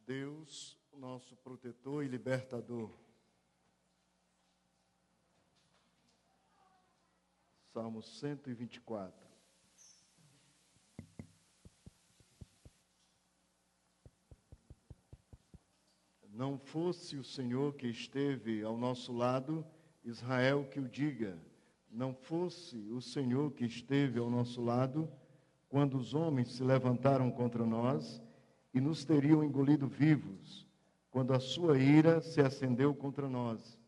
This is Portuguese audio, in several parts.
Deus, nosso protetor e libertador. Salmo 124. Não fosse o Senhor que esteve ao nosso lado, Israel que o diga. Não fosse o Senhor que esteve ao nosso lado, quando os homens se levantaram contra nós e nos teriam engolido vivos, quando a sua ira se acendeu contra nós.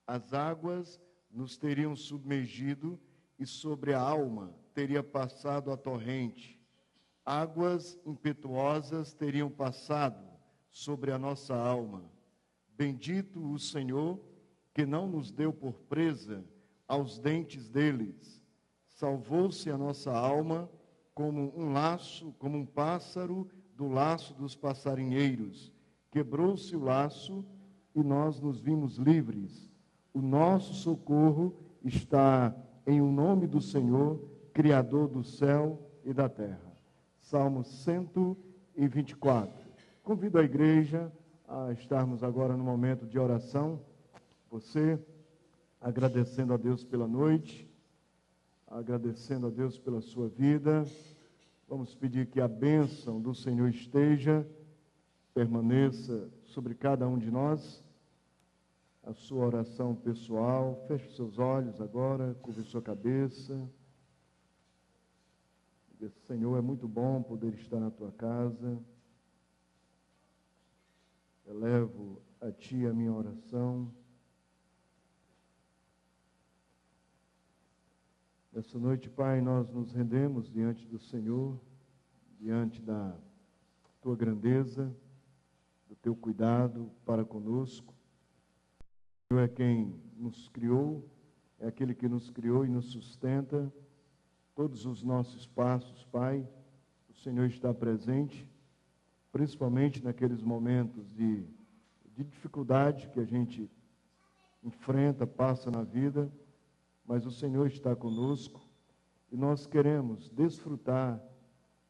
As águas nos teriam submergido e sobre a alma teria passado a torrente. Águas impetuosas teriam passado sobre a nossa alma. Bendito o Senhor, que não nos deu por presa aos dentes deles. Salvou-se a nossa alma como um laço, como um pássaro do laço dos passarinheiros. Quebrou-se o laço e nós nos vimos livres. O nosso socorro está em o nome do Senhor, Criador do céu e da terra. Salmo 124. Convido a igreja a estarmos agora no momento de oração. Você, agradecendo a Deus pela noite, agradecendo a Deus pela sua vida. Vamos pedir que a bênção do Senhor esteja, permaneça sobre cada um de nós. A sua oração pessoal, feche os seus olhos agora, curve sua cabeça. Senhor, é muito bom poder estar na tua casa. Elevo a ti a minha oração. Nessa noite, Pai, nós nos rendemos diante do Senhor, diante da tua grandeza, do teu cuidado para conosco. O Senhor é quem nos criou, é aquele que nos criou e nos sustenta. Todos os nossos passos, Pai, o Senhor está presente, principalmente naqueles momentos de dificuldade que a gente enfrenta, passa na vida, mas o Senhor está conosco e nós queremos desfrutar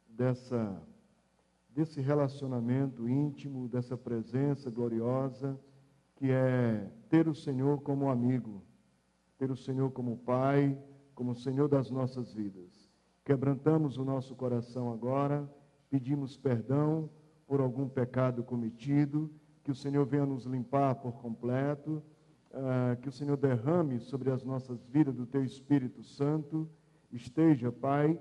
desse relacionamento íntimo, dessa presença gloriosa, que é ter o Senhor como amigo, ter o Senhor como Pai, como Senhor das nossas vidas. Quebrantamos o nosso coração agora, pedimos perdão por algum pecado cometido, que o Senhor venha nos limpar por completo, que o Senhor derrame sobre as nossas vidas do Teu Espírito Santo, esteja, Pai,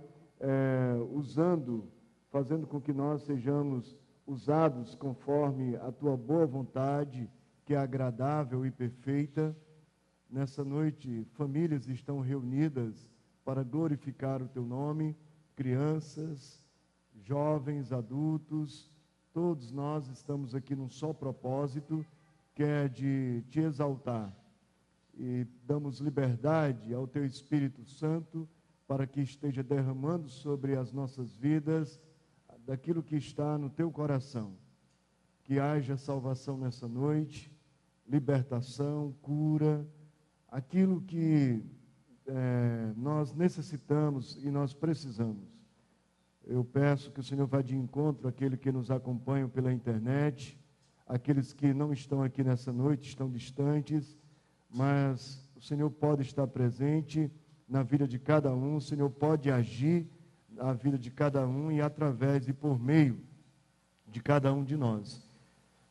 fazendo com que nós sejamos usados conforme a Tua boa vontade, que é agradável e perfeita. Nessa noite, famílias estão reunidas para glorificar o Teu nome, crianças, jovens, adultos, todos nós estamos aqui num só propósito, que é de Te exaltar. E damos liberdade ao Teu Espírito Santo para que esteja derramando sobre as nossas vidas daquilo que está no Teu coração. Que haja salvação nessa noite, libertação, cura, aquilo que nós necessitamos e nós precisamos. Eu peço que o Senhor vá de encontro àquele que nos acompanha pela internet, aqueles que não estão aqui nessa noite, estão distantes, mas o Senhor pode estar presente na vida de cada um, o Senhor pode agir na vida de cada um e através e por meio de cada um de nós.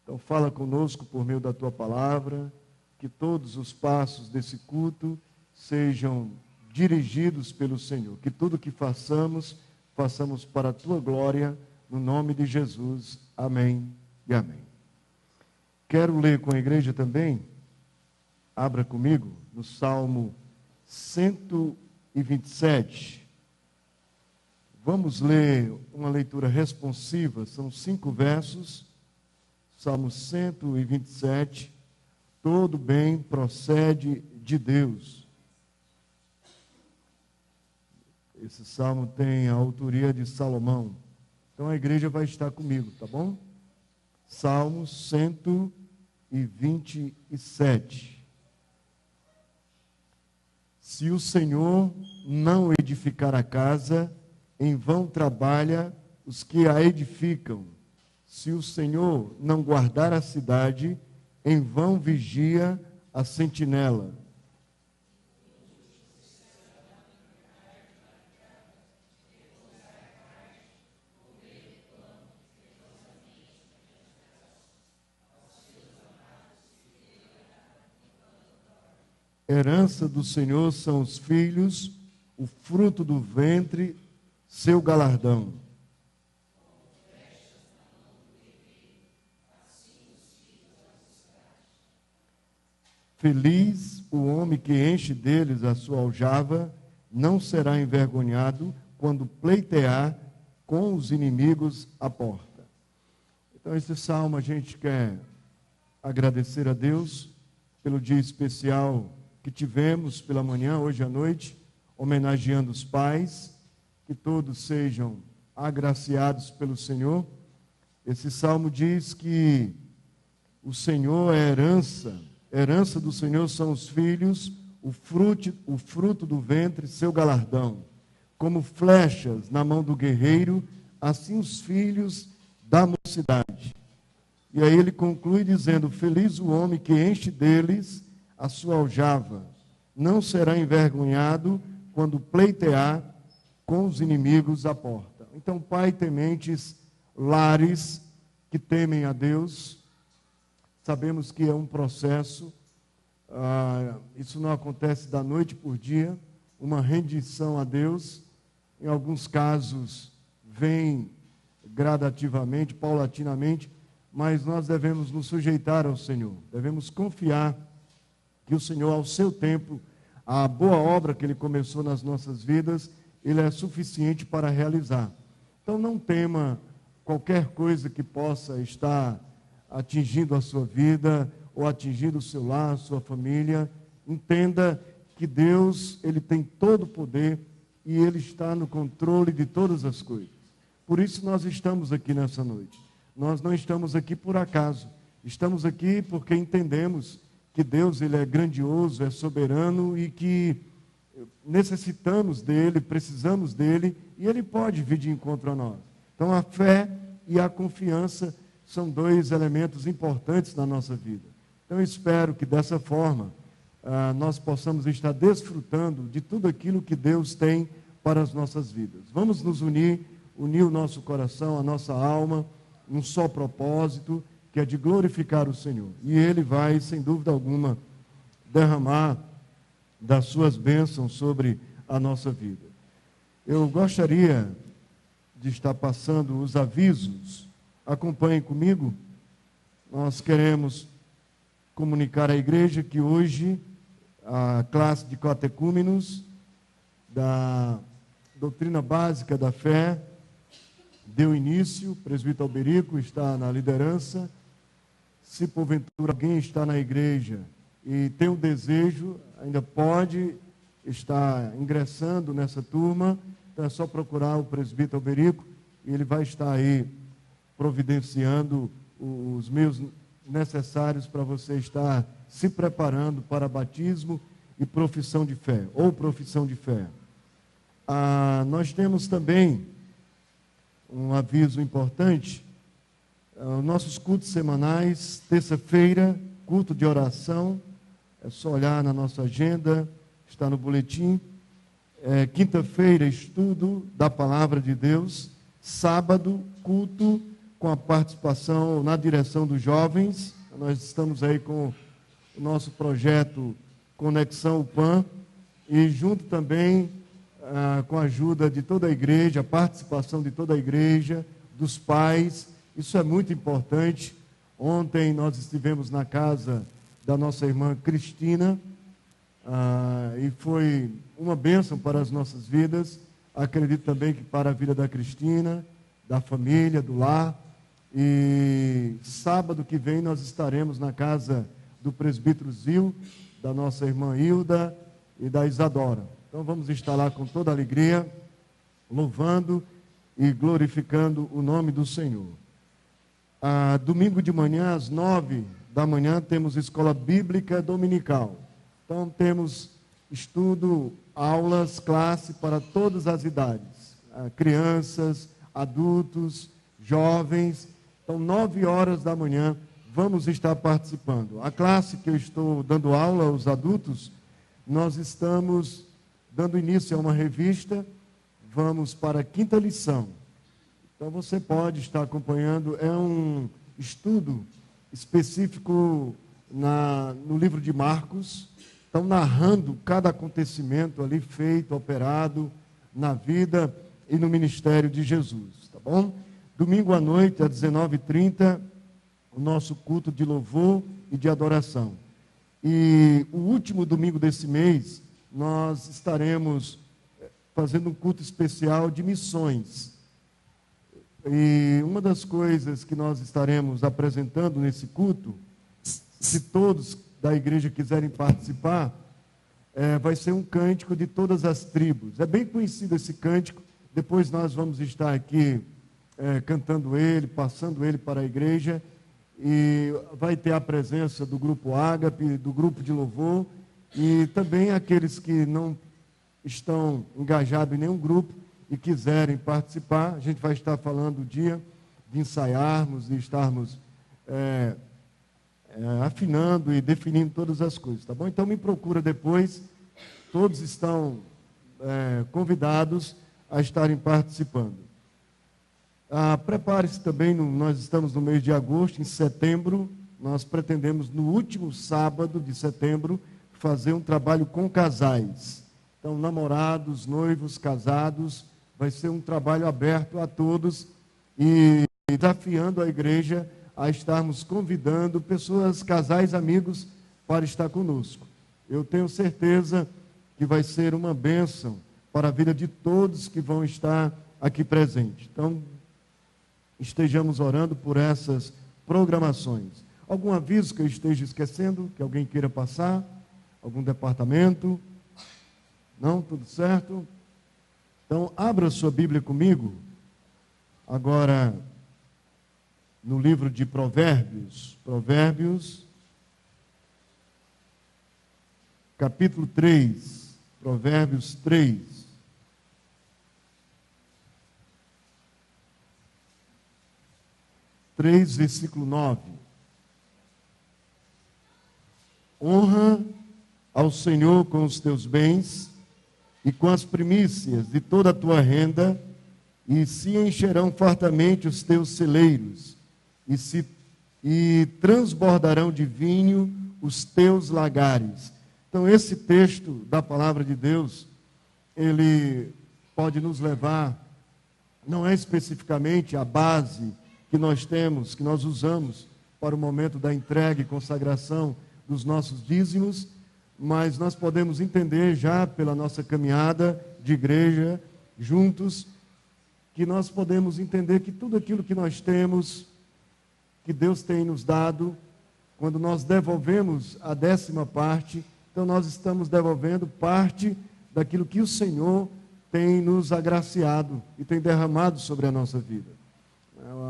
Então fala conosco por meio da Tua palavra, que todos os passos desse culto sejam dirigidos pelo Senhor, que tudo que façamos para a Tua glória, no nome de Jesus. Amém e amém. Quero ler com a igreja também, abra comigo, no Salmo 127. Vamos ler uma leitura responsiva, são 5 versos, Salmo 127, todo bem procede de Deus. Esse salmo tem a autoria de Salomão. Então a igreja vai estar comigo, tá bom? Salmo 127. Se o Senhor não edificar a casa, em vão trabalha os que a edificam. Se o Senhor não guardar a cidade, em vão vigia a sentinela. Herança do Senhor são os filhos, o fruto do ventre, seu galardão. Feliz o homem que enche deles a sua aljava, não será envergonhado quando pleitear com os inimigos à porta. Então, esse salmo a gente quer agradecer a Deus pelo dia especial que tivemos pela manhã, hoje à noite, homenageando os pais, que todos sejam agraciados pelo Senhor. Esse salmo diz que o Senhor é herança do Senhor são os filhos, o fruto do ventre, seu galardão. Como flechas na mão do guerreiro, assim os filhos da mocidade. E aí ele conclui dizendo: feliz o homem que enche deles a sua aljava, não será envergonhado quando pleitear com os inimigos à porta. Então, pai tementes, lares que temem a Deus, sabemos que é um processo, isso não acontece da noite por dia, uma rendição a Deus, em alguns casos vem gradativamente, paulatinamente, mas nós devemos nos sujeitar ao Senhor, devemos confiar que o Senhor, ao seu tempo, a boa obra que Ele começou nas nossas vidas, Ele é suficiente para realizar. Então, não tema qualquer coisa que possa estar atingindo a sua vida, ou atingindo o seu lar, a sua família. Entenda que Deus, Ele tem todo o poder e Ele está no controle de todas as coisas. Por isso nós estamos aqui nessa noite. Nós não estamos aqui por acaso. Estamos aqui porque entendemos que Deus, Ele é grandioso, é soberano e que necessitamos dEle, precisamos dEle e Ele pode vir de encontro a nós. Então, a fé e a confiança são dois elementos importantes na nossa vida. Então, eu espero que dessa forma nós possamos estar desfrutando de tudo aquilo que Deus tem para as nossas vidas. Vamos nos unir o nosso coração, a nossa alma, num só propósito, que é de glorificar o Senhor. E Ele vai, sem dúvida alguma, derramar das suas bênçãos sobre a nossa vida. Eu gostaria de estar passando os avisos. Acompanhem comigo. Nós queremos comunicar à igreja que hoje a classe de catecúmenos da doutrina básica da fé deu início. O presbítero Alberico está na liderança. Se porventura alguém está na igreja e tem o desejo, ainda pode estar ingressando nessa turma, então é só procurar o presbítero Alberico e ele vai estar aí providenciando os meios necessários para você estar se preparando para batismo e profissão de fé, ou profissão de fé. Nós temos também um aviso importante. Nossos cultos semanais, terça-feira, culto de oração, é só olhar na nossa agenda, está no boletim. Quinta-feira, estudo da Palavra de Deus. Sábado, culto com a participação na direção dos jovens. Nós estamos aí com o nosso projeto Conexão UPAM e junto também com a ajuda de toda a igreja, a participação de toda a igreja, dos pais. Isso é muito importante. Ontem nós estivemos na casa da nossa irmã Cristina e foi uma bênção para as nossas vidas. Acredito também que para a vida da Cristina, da família, do lar. E sábado que vem nós estaremos na casa do presbítero Zil, da nossa irmã Hilda e da Isadora. Então vamos estar lá com toda alegria, louvando e glorificando o nome do Senhor. Domingo de manhã, às 9 da manhã, temos escola bíblica dominical. Então temos estudo, aulas, classe para todas as idades. Crianças, adultos, jovens. Então, 9 horas da manhã, vamos estar participando. A classe que eu estou dando aula aos adultos, nós estamos dando início a uma revista, vamos para a 5ª lição. Então, você pode estar acompanhando, é um estudo específico no livro de Marcos, estão narrando cada acontecimento ali feito, operado na vida e no ministério de Jesus, tá bom? Domingo à noite, às 19h30, o nosso culto de louvor e de adoração. E o último domingo desse mês, nós estaremos fazendo um culto especial de missões. E uma das coisas que nós estaremos apresentando nesse culto, se todos da igreja quiserem participar, vai ser um cântico de todas as tribos. É bem conhecido esse cântico, depois nós vamos estar aqui cantando ele, passando ele para a igreja, e vai ter a presença do grupo Ágape, do grupo de louvor, e também aqueles que não estão engajados em nenhum grupo e quiserem participar. A gente vai estar falando o dia de ensaiarmos e estarmos afinando e definindo todas as coisas, tá bom? Então me procura depois, todos estão convidados a estarem participando. Prepare-se também, nós estamos no mês de agosto, em setembro, nós pretendemos no último sábado de setembro fazer um trabalho com casais. Então, namorados, noivos, casados, vai ser um trabalho aberto a todos e desafiando a igreja a estarmos convidando pessoas, casais, amigos, para estar conosco. Eu tenho certeza que vai ser uma bênção para a vida de todos que vão estar aqui presentes. Então, estejamos orando por essas programações. Algum aviso que eu esteja esquecendo, que alguém queira passar? Algum departamento? Não? Tudo certo? Então, abra sua Bíblia comigo, agora, no livro de Provérbios, capítulo 3, Provérbios 3. Versículo 9. Honra ao Senhor com os teus bens e com as primícias de toda a tua renda, e se encherão fartamente os teus celeiros, e transbordarão de vinho os teus lagares. Então, esse texto da palavra de Deus, ele pode nos levar, não é especificamente a base que nós temos, que nós usamos para o momento da entrega e consagração dos nossos dízimos, mas nós podemos entender já pela nossa caminhada de igreja juntos, que nós podemos entender que tudo aquilo que nós temos, que Deus tem nos dado, quando nós devolvemos a 10ª parte, então nós estamos devolvendo parte daquilo que o Senhor tem nos agraciado e tem derramado sobre a nossa vida.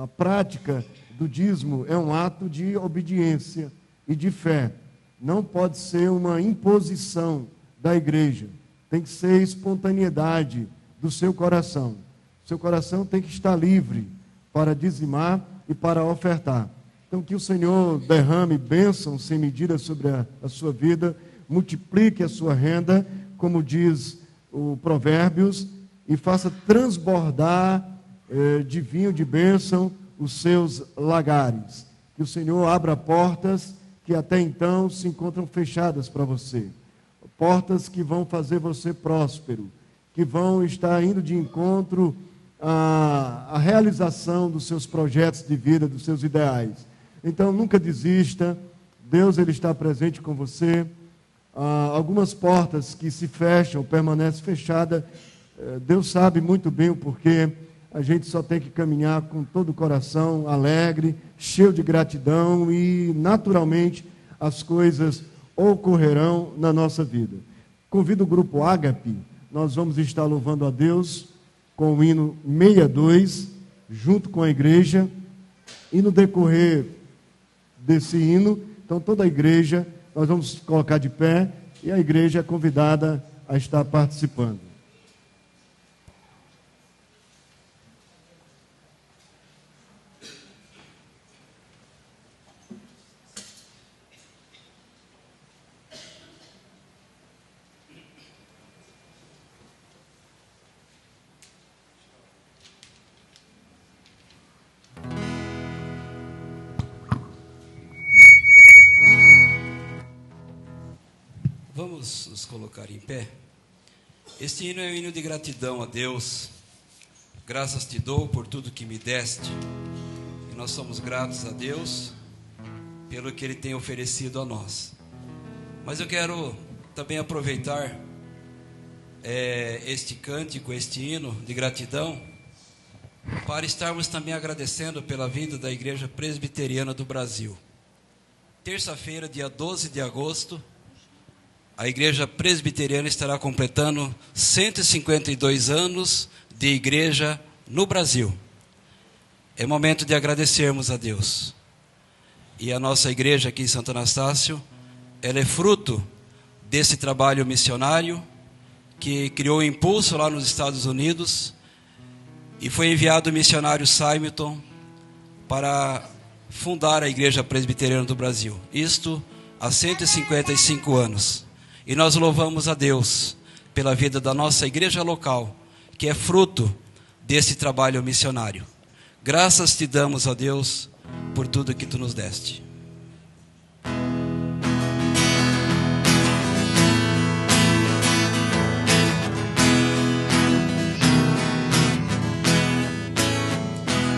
A prática do dízimo é um ato de obediência e de fé. Não pode ser uma imposição da igreja. Tem que ser espontaneidade do seu coração. Seu coração tem que estar livre para dizimar e para ofertar. Então, que o Senhor derrame bênção sem medida sobre a sua vida, multiplique a sua renda, como diz o Provérbios, e faça transbordar de vinho de bênção os seus lagares. Que o Senhor abra portas que até então se encontram fechadas para você. Portas que vão fazer você próspero, que vão estar indo de encontro à realização dos seus projetos de vida, dos seus ideais. Então, nunca desista. Deus, ele está presente com você. Algumas portas que se fecham, permanecem fechadas, Deus sabe muito bem o porquê. A gente só tem que caminhar com todo o coração alegre, cheio de gratidão, e naturalmente as coisas ocorrerão na nossa vida. Convido o grupo Ágape, nós vamos estar louvando a Deus com o hino 62, junto com a igreja, e no decorrer desse hino, então toda a igreja, nós vamos colocar de pé, e a igreja é convidada a estar participando. Vamos nos colocar em pé. Este hino é um hino de gratidão a Deus. Graças te dou por tudo que me deste. E nós somos gratos a Deus pelo que Ele tem oferecido a nós. Mas eu quero também aproveitar este cântico, este hino de gratidão, para estarmos também agradecendo pela vida da Igreja Presbiteriana do Brasil. Terça-feira, dia 12 de agosto, a Igreja Presbiteriana estará completando 152 anos de igreja no Brasil. É momento de agradecermos a Deus. E a nossa igreja aqui em Santo Anastácio, ela é fruto desse trabalho missionário que criou o impulso lá nos Estados Unidos, e foi enviado o missionário Simonton para fundar a Igreja Presbiteriana do Brasil. Isto há 155 anos. E nós louvamos a Deus pela vida da nossa igreja local, que é fruto desse trabalho missionário. Graças te damos, ó Deus, por tudo que tu nos deste.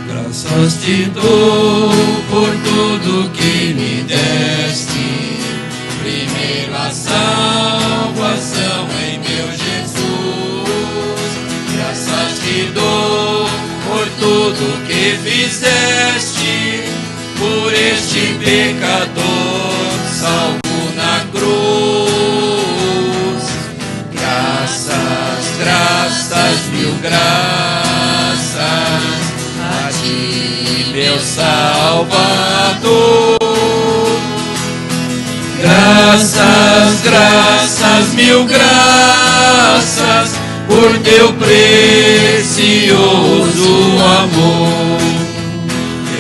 Graças te dou por tudo que me deste. Primeiro a salvação em meu Jesus. Graças te dou por tudo que fizeste, por este pecador salvo na cruz. Graças, graças, mil graças a ti, meu Salvador. Graças, graças, mil graças por teu precioso amor.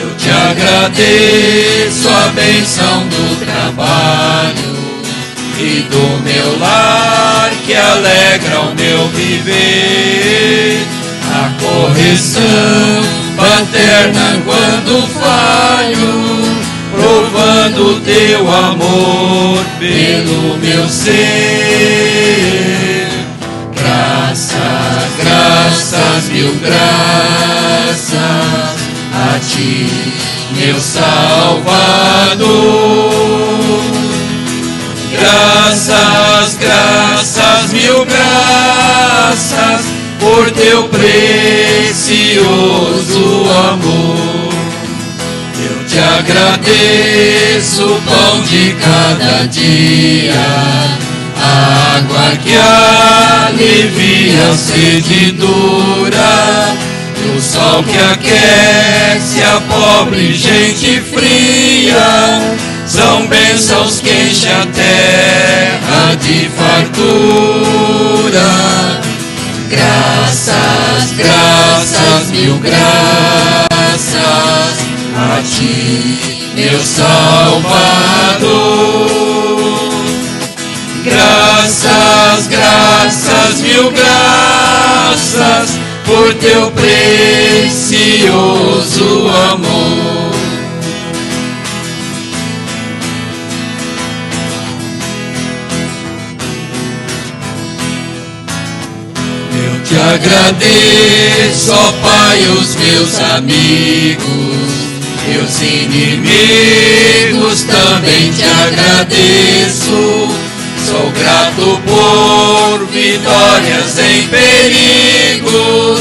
Eu te agradeço a bênção do trabalho e do meu lar que alegra o meu viver. A correção paterna quando falho, provando teu amor pelo meu ser. Graças, graças, mil graças a ti, meu Salvador. Graças, graças, mil graças por teu precioso amor. Eu te agradeço o pão de cada dia, a água que alivia a sede dura, e o sol que aquece a pobre gente fria. São bênçãos que enchem a terra de fartura. Graças, graças, mil graças a ti, meu Salvador. Graças, graças, mil graças por teu precioso amor. Eu te agradeço, ó Pai, os meus amigos, meus inimigos também te agradeço. Sou grato por vitórias em perigos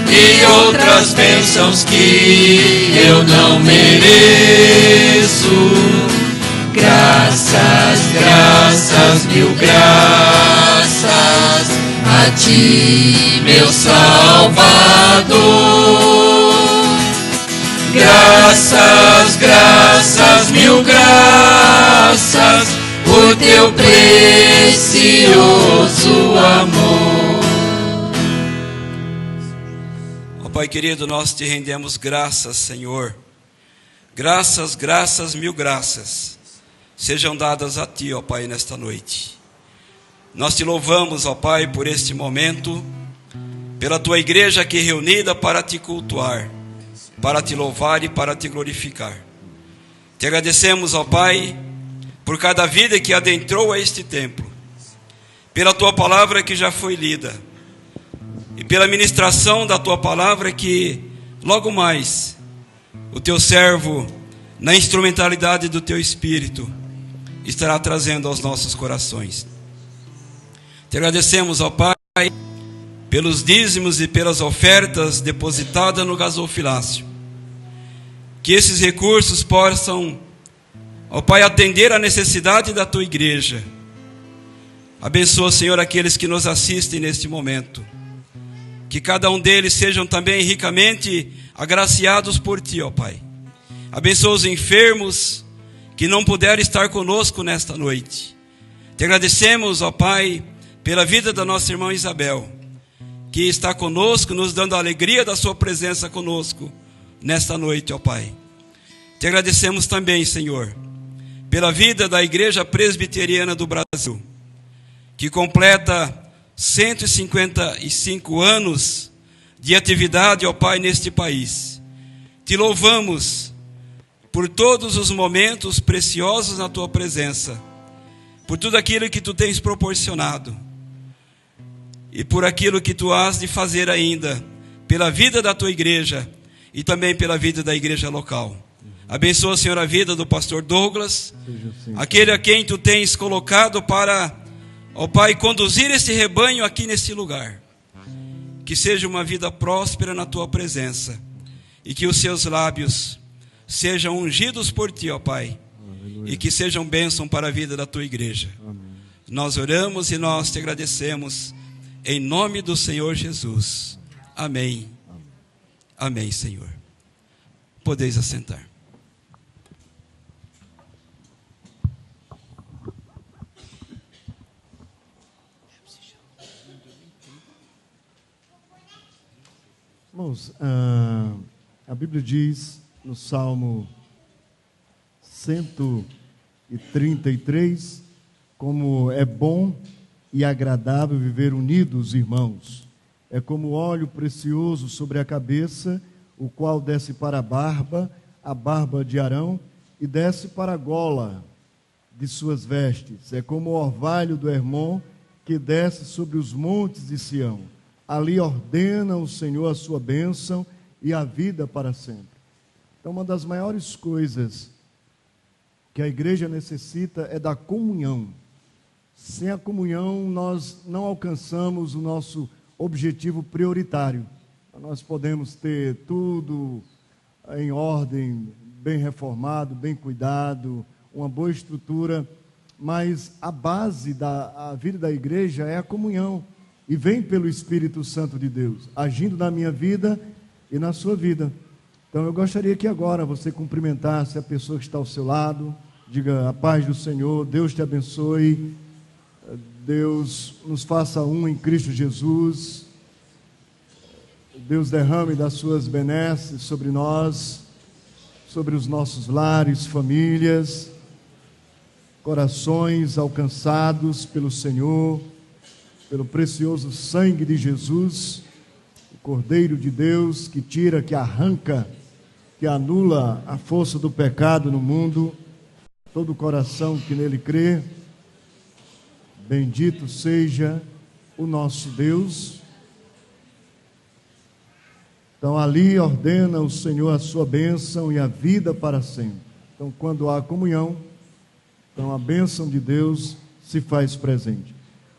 e outras bênçãos que eu não mereço. Graças, graças, mil graças a ti, meu Salvador. Graças, graças, mil graças por teu precioso amor. Ó Pai querido, nós te rendemos graças, Senhor. Graças, graças, mil graças sejam dadas a ti, ó Pai, nesta noite. Nós te louvamos, ó Pai, por este momento, pela tua igreja aqui reunida para te cultuar, para te louvar e para te glorificar. Te agradecemos, ó Pai, por cada vida que adentrou a este templo, pela tua palavra que já foi lida e pela ministração da tua palavra que logo mais o teu servo, na instrumentalidade do teu Espírito, estará trazendo aos nossos corações. Te agradecemos, ó Pai, pelos dízimos e pelas ofertas depositadas no gasofilácio. Que esses recursos possam, ó Pai, atender à necessidade da tua igreja. Abençoa, Senhor, aqueles que nos assistem neste momento. Que cada um deles sejam também ricamente agraciados por ti, ó Pai. Abençoa os enfermos que não puderam estar conosco nesta noite. Te agradecemos, ó Pai, pela vida da nossa irmã Isabel, que está conosco, nos dando a alegria da sua presença conosco nesta noite, ó Pai. Te agradecemos também, Senhor, pela vida da Igreja Presbiteriana do Brasil, que completa 155 anos de atividade, ó Pai, neste país. Te louvamos por todos os momentos preciosos na tua presença, por tudo aquilo que tu tens proporcionado e por aquilo que tu has de fazer ainda pela vida da tua igreja e também pela vida da igreja local. Abençoa, Senhor, a vida do pastor Douglas, aquele a quem tu tens colocado para, ó Pai, conduzir este rebanho aqui neste lugar. Que seja uma vida próspera na tua presença e que os seus lábios sejam ungidos por ti, ó Pai. Aleluia. E que sejam bênção para a vida da tua igreja. Amém. Nós oramos e nós te agradecemos em nome do Senhor Jesus. Amém. Amém, amém, Senhor. Podeis assentar. Irmãos, a Bíblia diz no Salmo 133, como é bom e agradável viver unidos, irmãos. É como óleo precioso sobre a cabeça, o qual desce para a barba de Arão, e desce para a gola de suas vestes. É como o orvalho do Hermon, que desce sobre os montes de Sião. Ali ordena o Senhor a sua bênção e a vida para sempre. Então, uma das maiores coisas que a igreja necessita é da comunhão. Sem a comunhão, nós não alcançamos o nosso objetivo prioritário. Nós podemos ter tudo em ordem, bem reformado, bem cuidado, uma boa estrutura, mas a base da vida da igreja é a comunhão, e vem pelo Espírito Santo de Deus, agindo na minha vida e na sua vida. Então eu gostaria que agora você cumprimentasse a pessoa que está ao seu lado, diga: a paz do Senhor, Deus te abençoe, Deus nos faça um em Cristo Jesus, Deus derrame das suas benesses sobre nós, sobre os nossos lares, famílias, corações alcançados pelo Senhor, pelo precioso sangue de Jesus, o Cordeiro de Deus que tira, que arranca, que anula a força do pecado no mundo. Todo coração que nele crê, bendito seja o nosso Deus. Então ali ordena o Senhor a sua bênção e a vida para sempre. Então quando há comunhão, então a bênção de Deus se faz presente.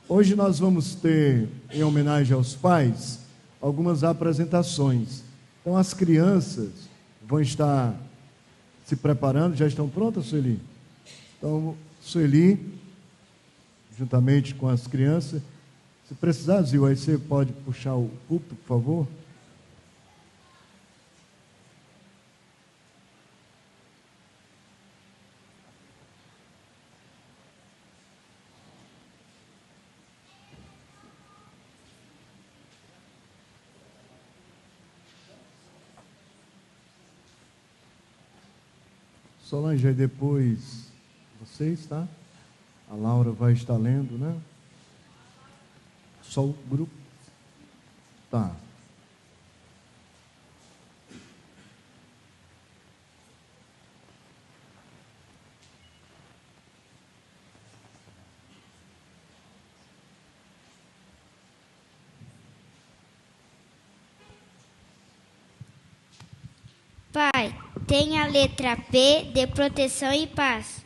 Hoje nós vamos ter, em homenagem aos pais, algumas apresentações. Então as crianças vão estar se preparando. Já estão prontas, Sueli? Então, Sueli, juntamente com as crianças. Se precisar, Zil, aí você pode puxar o púlpito, por favor? Solange, aí depois vocês, tá? A Laura vai estar lendo, né? Só o grupo? Tá. Pai, tem a letra P de proteção e paz.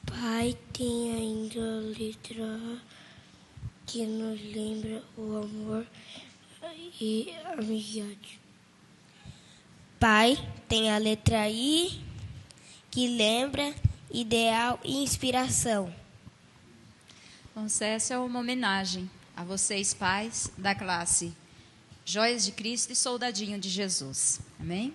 Pai, tem ainda a letra A, que nos lembra o amor e a amizade. Pai, tem a letra I, que lembra ideal e inspiração. Bom, essa é uma homenagem a vocês, pais da classe Joias de Cristo e Soldadinho de Jesus. Amém?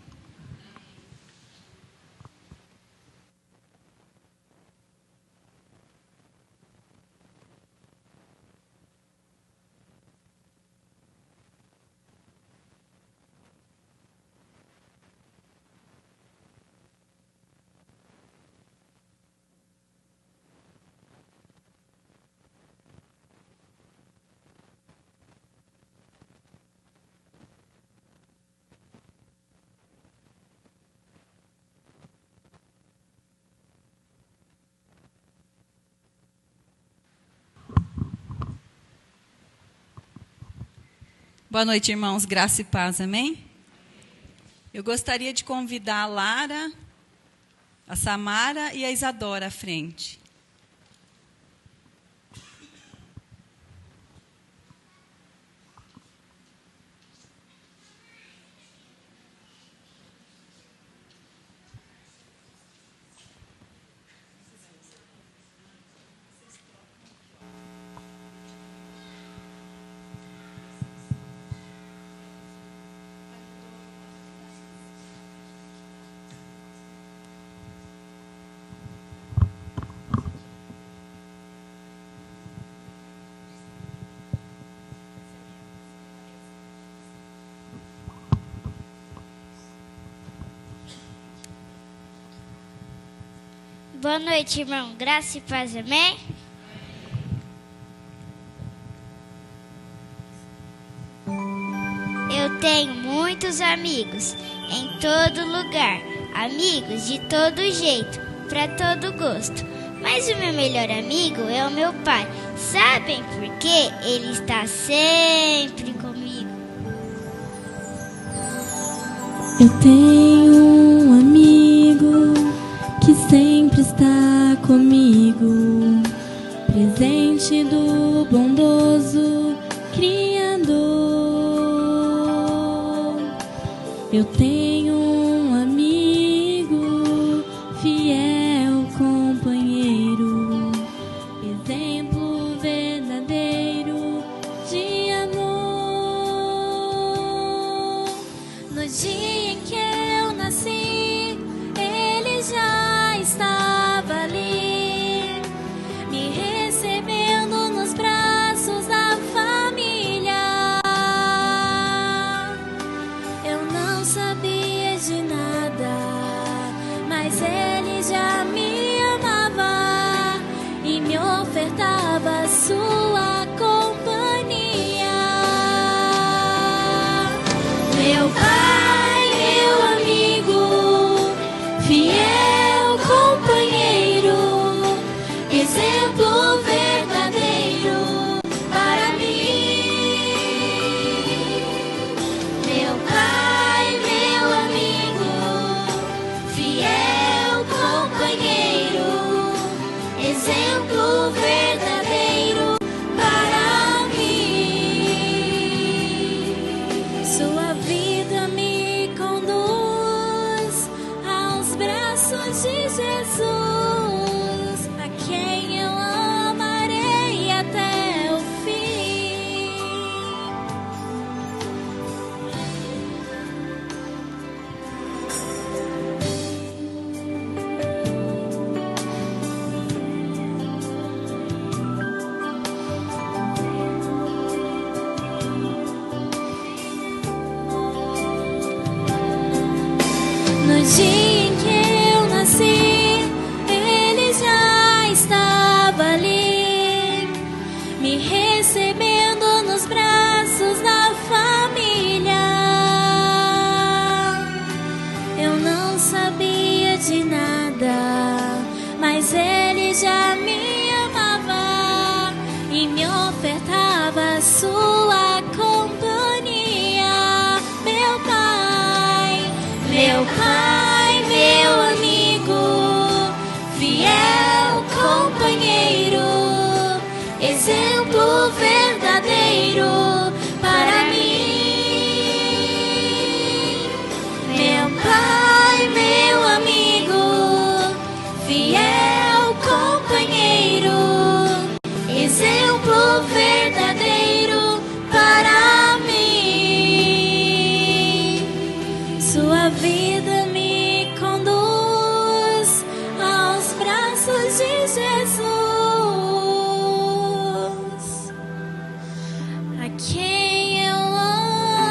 Boa noite, irmãos. Graça e paz, amém? Eu gostaria de convidar a Lara, a Samara e a Isadora à frente. Boa noite, irmão. Graça e paz, amém? Eu tenho muitos amigos em todo lugar, amigos de todo jeito, para todo gosto. Mas o meu melhor amigo é o meu pai. Sabem por quê? Ele está sempre comigo. Eu tenho um amigo que sempre está comigo, presente do bondoso Criador. Eu tenho um amigo, fiel companheiro, exemplo verdadeiro de amor. No dia em que eu nasci, ele já estava ali, me recebendo nos braços da família. Eu não sabia de nada, mas ele já me amava e me ofertava sua companhia. Meu pai, meu amigo, fiel companheiro, exemplo verdadeiro para mim. Meu pai, meu amigo, fiel companheiro, exemplo verdadeiro para mim. Sua vida me conduz aos braços de Jesus, a quem eu amarei até o fim. No dia em que eu nasci, Pai, meu amigo, fiel companheiro, exemplo verdadeiro para mim. Meu Pai, meu amigo, fiel companheiro, exemplo verdadeiro para mim. Sua vida me conduz aos braços de Jesus, a quem eu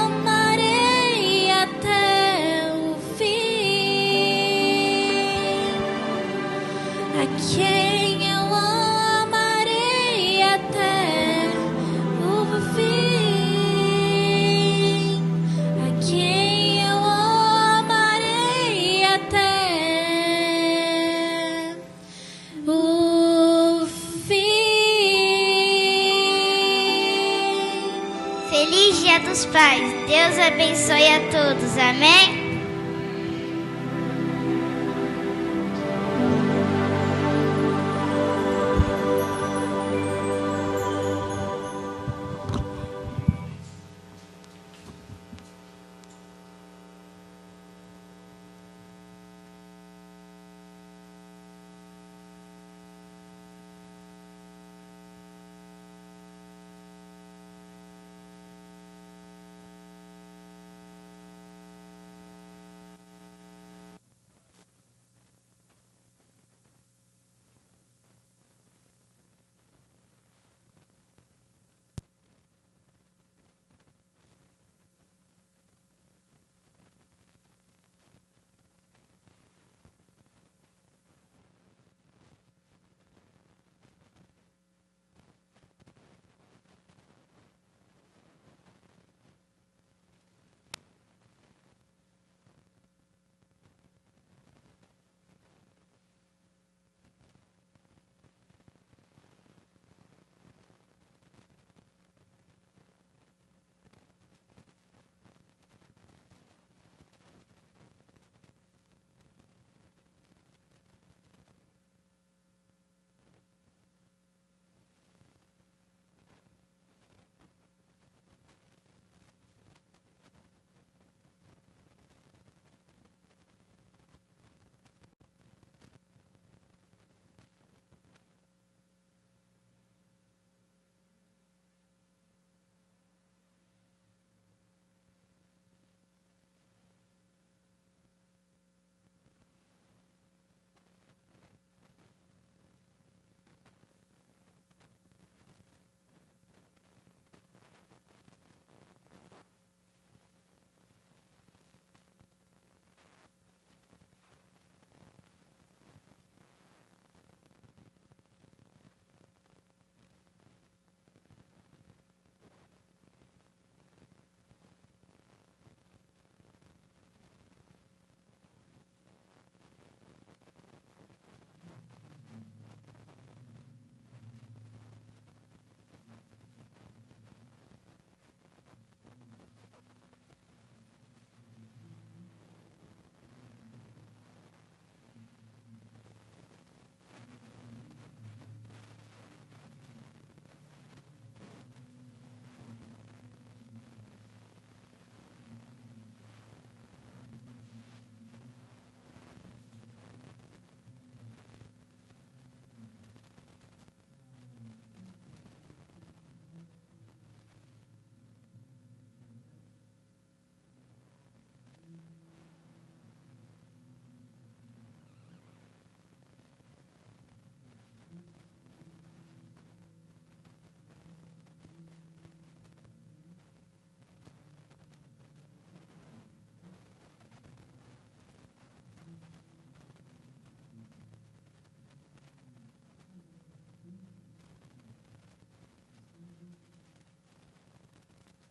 amarei até o fim, a quem eu amarei até o fim, a quem eu amarei até o fim. Feliz Dia dos Pais. Deus abençoe a todos. Amém?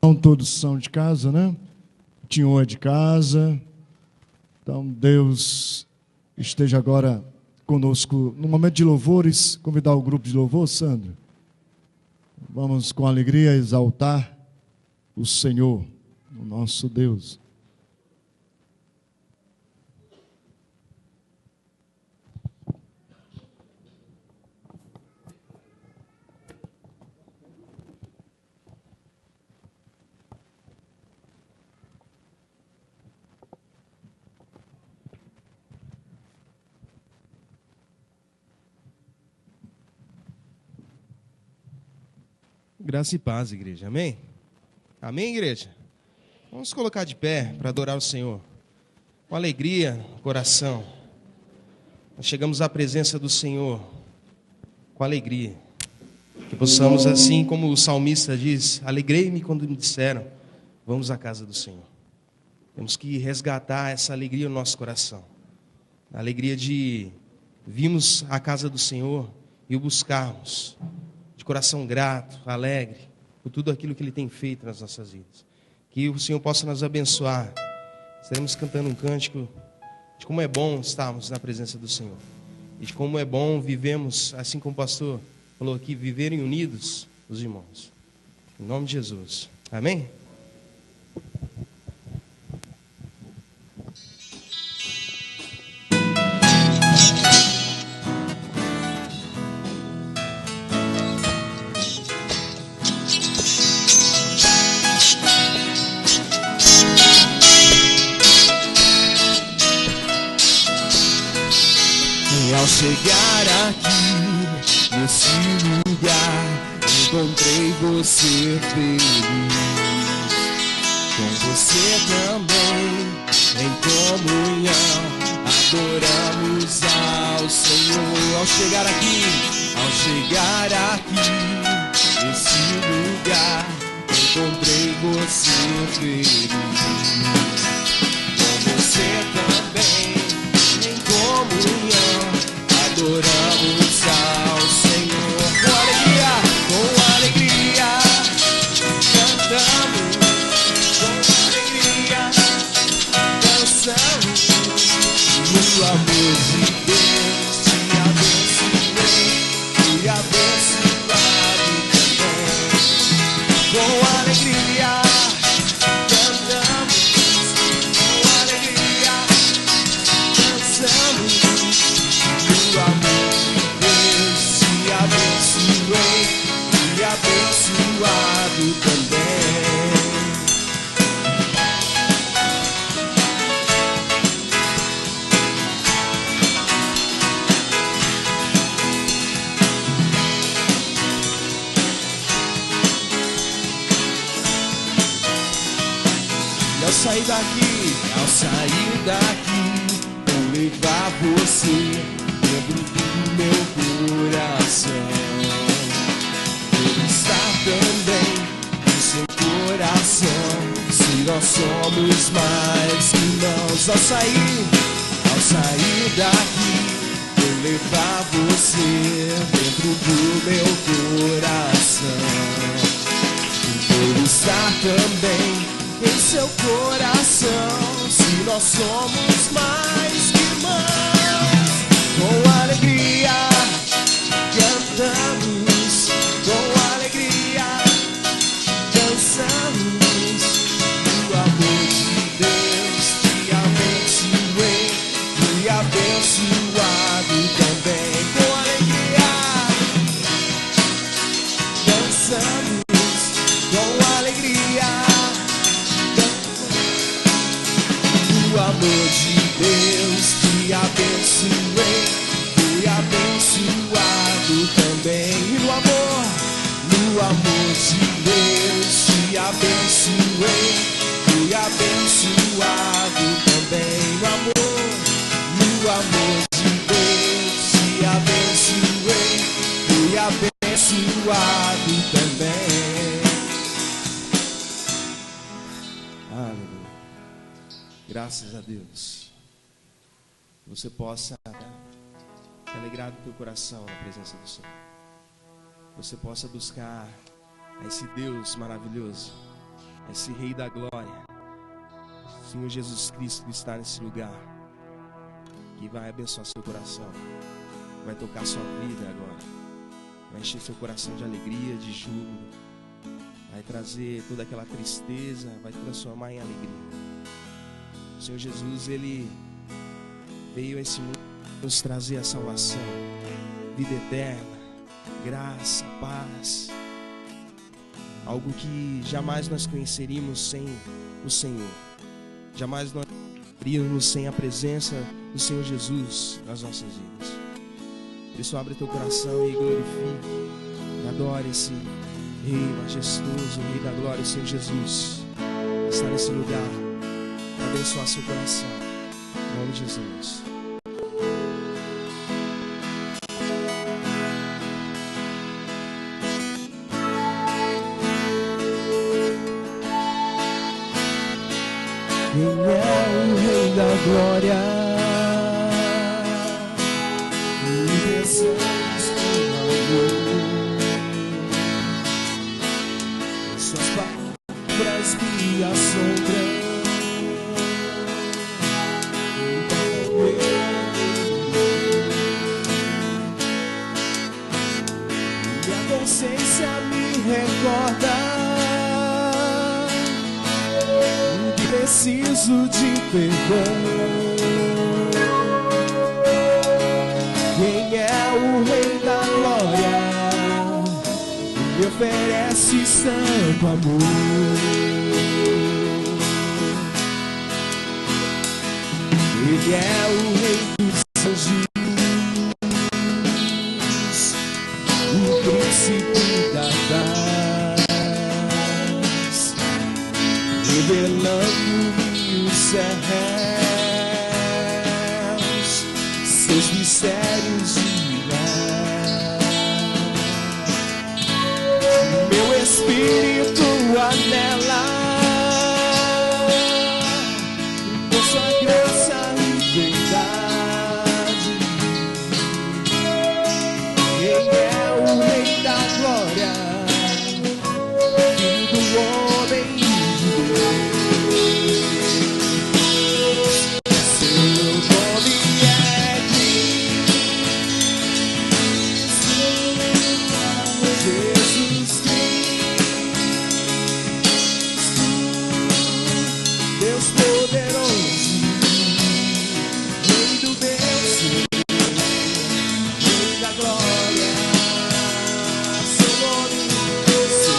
Então, todos são de casa, né? Tinham é de casa. Então, Deus esteja agora conosco no momento de louvores. Convidar o grupo de louvor, Sandro. Vamos com alegria exaltar o Senhor, o nosso Deus. Graça e paz, igreja. Amém? Amém, igreja? Vamos colocar de pé para adorar o Senhor. Com alegria no coração. Nós chegamos à presença do Senhor com alegria. Que possamos, assim como o salmista diz, alegrei-me quando me disseram, vamos à casa do Senhor. Temos que resgatar essa alegria no nosso coração. A alegria de virmos à casa do Senhor e o buscarmos de coração grato, alegre, por tudo aquilo que Ele tem feito nas nossas vidas. Que o Senhor possa nos abençoar. Estaremos cantando um cântico de como é bom estarmos na presença do Senhor. E de como é bom vivemos, assim como o pastor falou aqui, viverem unidos os irmãos. Em nome de Jesus. Amém? Ao chegar aqui, nesse lugar, encontrei você feliz. Com você também, em comunhão, adoramos ao Senhor. Ao chegar aqui, nesse lugar, encontrei você feliz. Com você também, em comunhão, adoramos ao Senhor. Com alegria, cantamos. Com alegria, dançamos. No amor de Deus, te abençoei e abençoado também. Com alegria, cantamos. Com alegria, dançamos. O amor de Deus te abençoei e abençoado também. E ao sair daqui, vou levar você dentro do meu coração. Vou estar também no seu coração, se nós somos mais que irmãos. Ao sair daqui, vou levar você dentro do meu coração. Vou estar também em seu coração, se nós somos mais que irmãos. Com alegria cantamos, com alegria dançamos. O amor de Deus te abençoei e abençoado também. Com alegria dançamos, com alegria. O amor de Deus te abençoei e abençoado também. E no amor de Deus te abençoei e abençoado também. No amor de Deus te abençoei e abençoado também. Aleluia. Graças a Deus. Que você possa se alegrar do teu coração na presença do Senhor. Que você possa buscar a esse Deus maravilhoso, a esse Rei da Glória, Senhor Jesus Cristo, que está nesse lugar, que vai abençoar seu coração, vai tocar sua vida agora, vai encher seu coração de alegria, de júbilo, vai trazer toda aquela tristeza, vai transformar em alegria. O Senhor Jesus, Ele veio a esse mundo nos trazer a salvação, vida eterna, graça, paz, algo que jamais nós conheceríamos sem o Senhor, jamais nós iríamos sem a presença do Senhor Jesus nas nossas vidas. Por isso, abre teu coração e glorifique e adore esse Rei majestoso, Rei da glória, o Senhor Jesus está nesse lugar para abençoar seu coração. Em nome de Jesus. Quem é o Rei da glória? E desejos com amor. Suas palavras me assombram. E a consciência me recorda que preciso de perdão. Quem é o Rei da glória? Me oferece santo amor. Ele é o Rei dos anjos, o príncipe da paz, revelando-me os céus, seus mistérios de lá. Meu espírito anela por sua graça e verdade. Quem é o Rei da glória? Filho do homem de Deus. Seu nome é Cristo, Jesus Cristo, Deus poderoso, Rei do bem, Rei da glória. Seu nome é Cristo,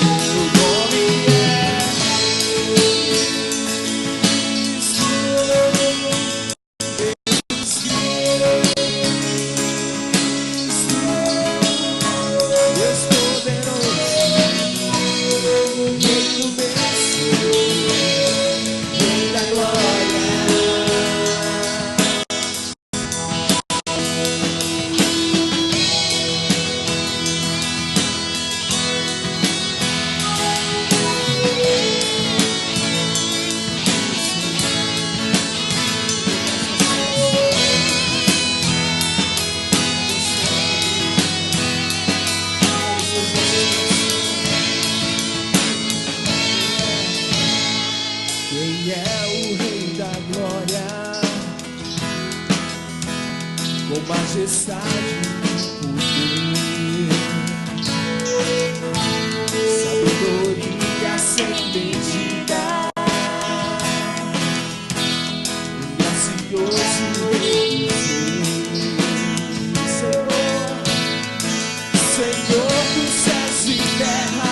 Deus poderoso, Rei do bem, Rei da glória. Quem é o Rei da glória? Com majestade e poder, sabedoria sem medida, gracioso Rei dos Senhor, Senhor dos céus e terra.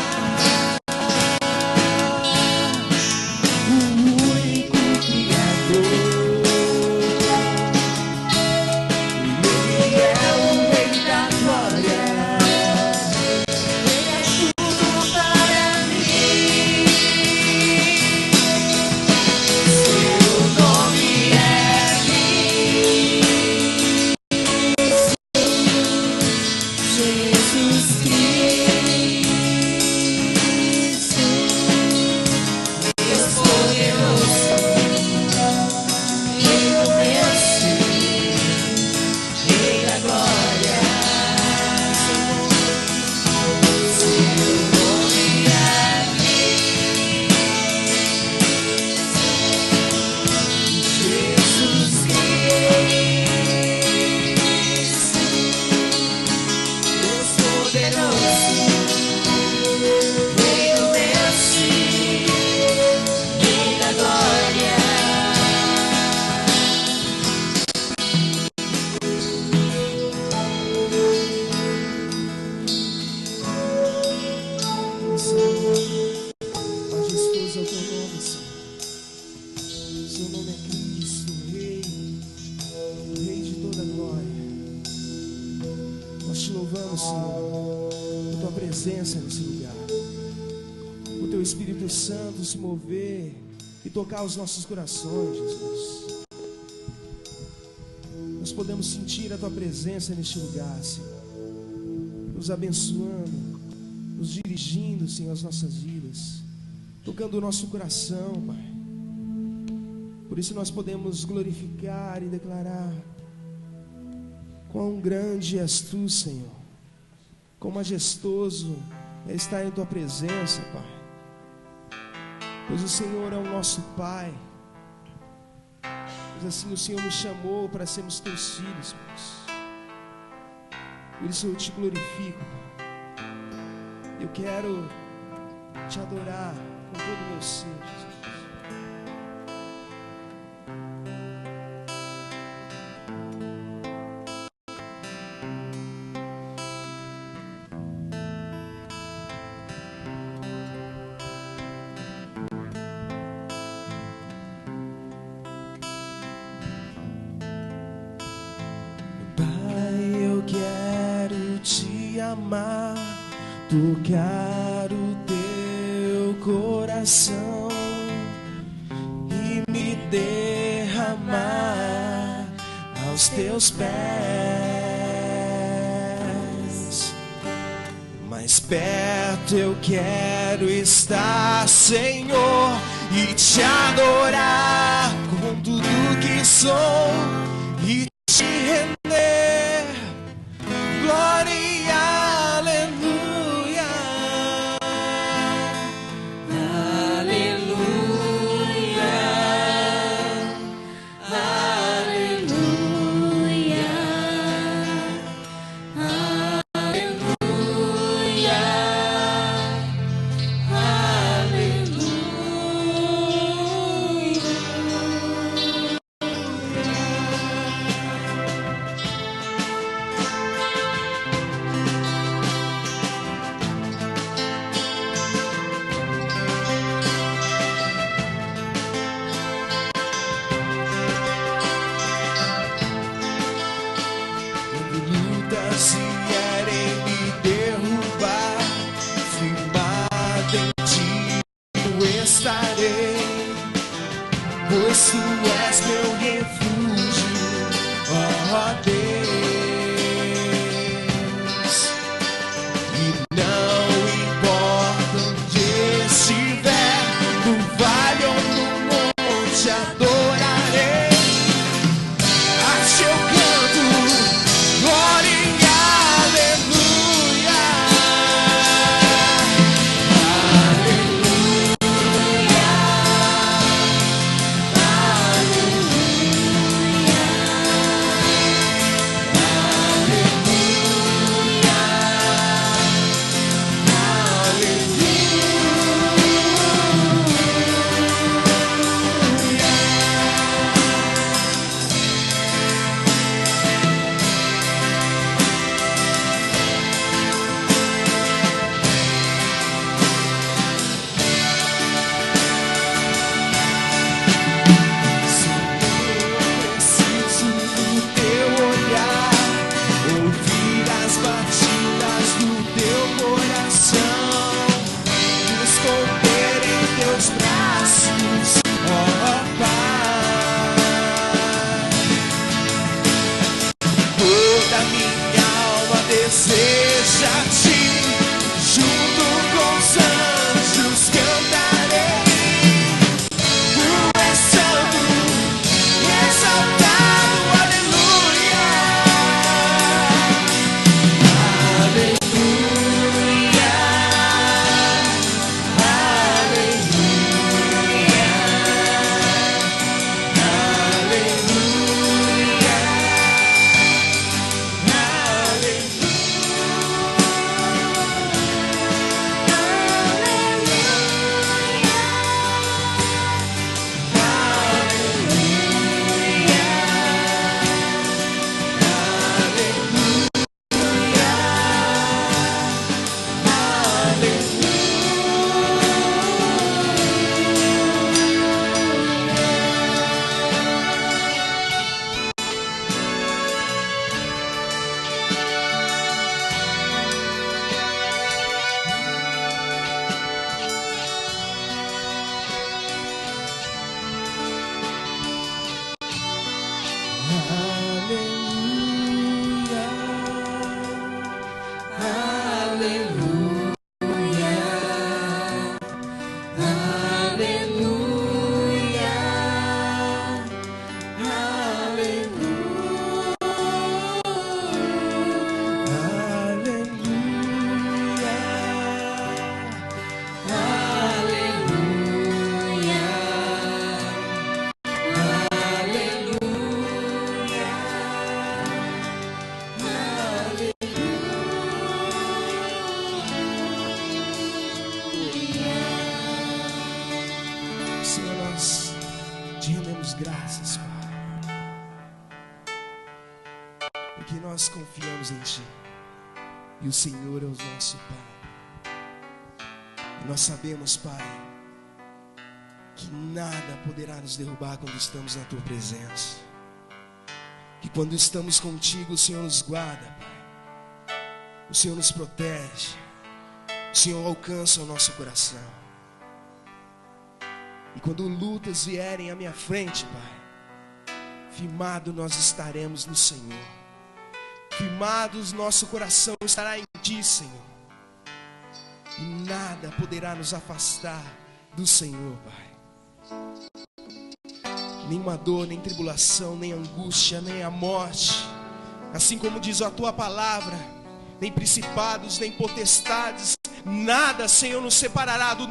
Majestoso é o teu nome, Senhor. Seu nome é Cristo, Rei, o Rei de toda glória. Nós te louvamos, Senhor, por tua presença nesse lugar. Espírito Santo se mover e tocar os nossos corações, Jesus. Nós podemos sentir a Tua presença neste lugar, Senhor, nos abençoando, nos dirigindo, Senhor, as nossas vidas, tocando o nosso coração, Pai. Por isso nós podemos glorificar e declarar quão grande és Tu, Senhor, quão majestoso é estar em Tua presença, Pai. Pois o Senhor é o nosso Pai. Pois assim o Senhor nos chamou para sermos Teus filhos, Deus. Por isso eu Te glorifico, Pai. Eu quero Te adorar com todo o meu ser, Jesus. amar, tocar o teu coração e me derramar aos teus pés. Mais perto eu quero estar, Senhor, e te adorar com tudo que sou e te render glória e aleluia, aleluia, aleluia, aleluia, lutas vierem me derrubar, firmado em ti eu estarei, pois tu és meu refúgio, ó Deus. E não importa onde estiver, no vale ou no monte, adorarei. A ti eu canto glória e aleluia, aleluia, aleluia, damos graças, Pai, porque nós confiamos em Ti e o Senhor é o nosso Pai. E nós sabemos, Pai, que nada poderá nos derrubar quando estamos na Tua presença. Que quando estamos contigo, o Senhor nos guarda, Pai. O Senhor nos protege. O Senhor alcança o nosso coração. E quando lutas vierem à minha frente, Pai, firmado nós estaremos no Senhor. Firmados nosso coração estará em Ti, Senhor. E nada poderá nos afastar do Senhor, Pai. Nenhuma dor, nem tribulação, nem angústia, nem a morte, assim como diz a Tua palavra, nem principados, nem potestades, nada, Senhor, nos separará do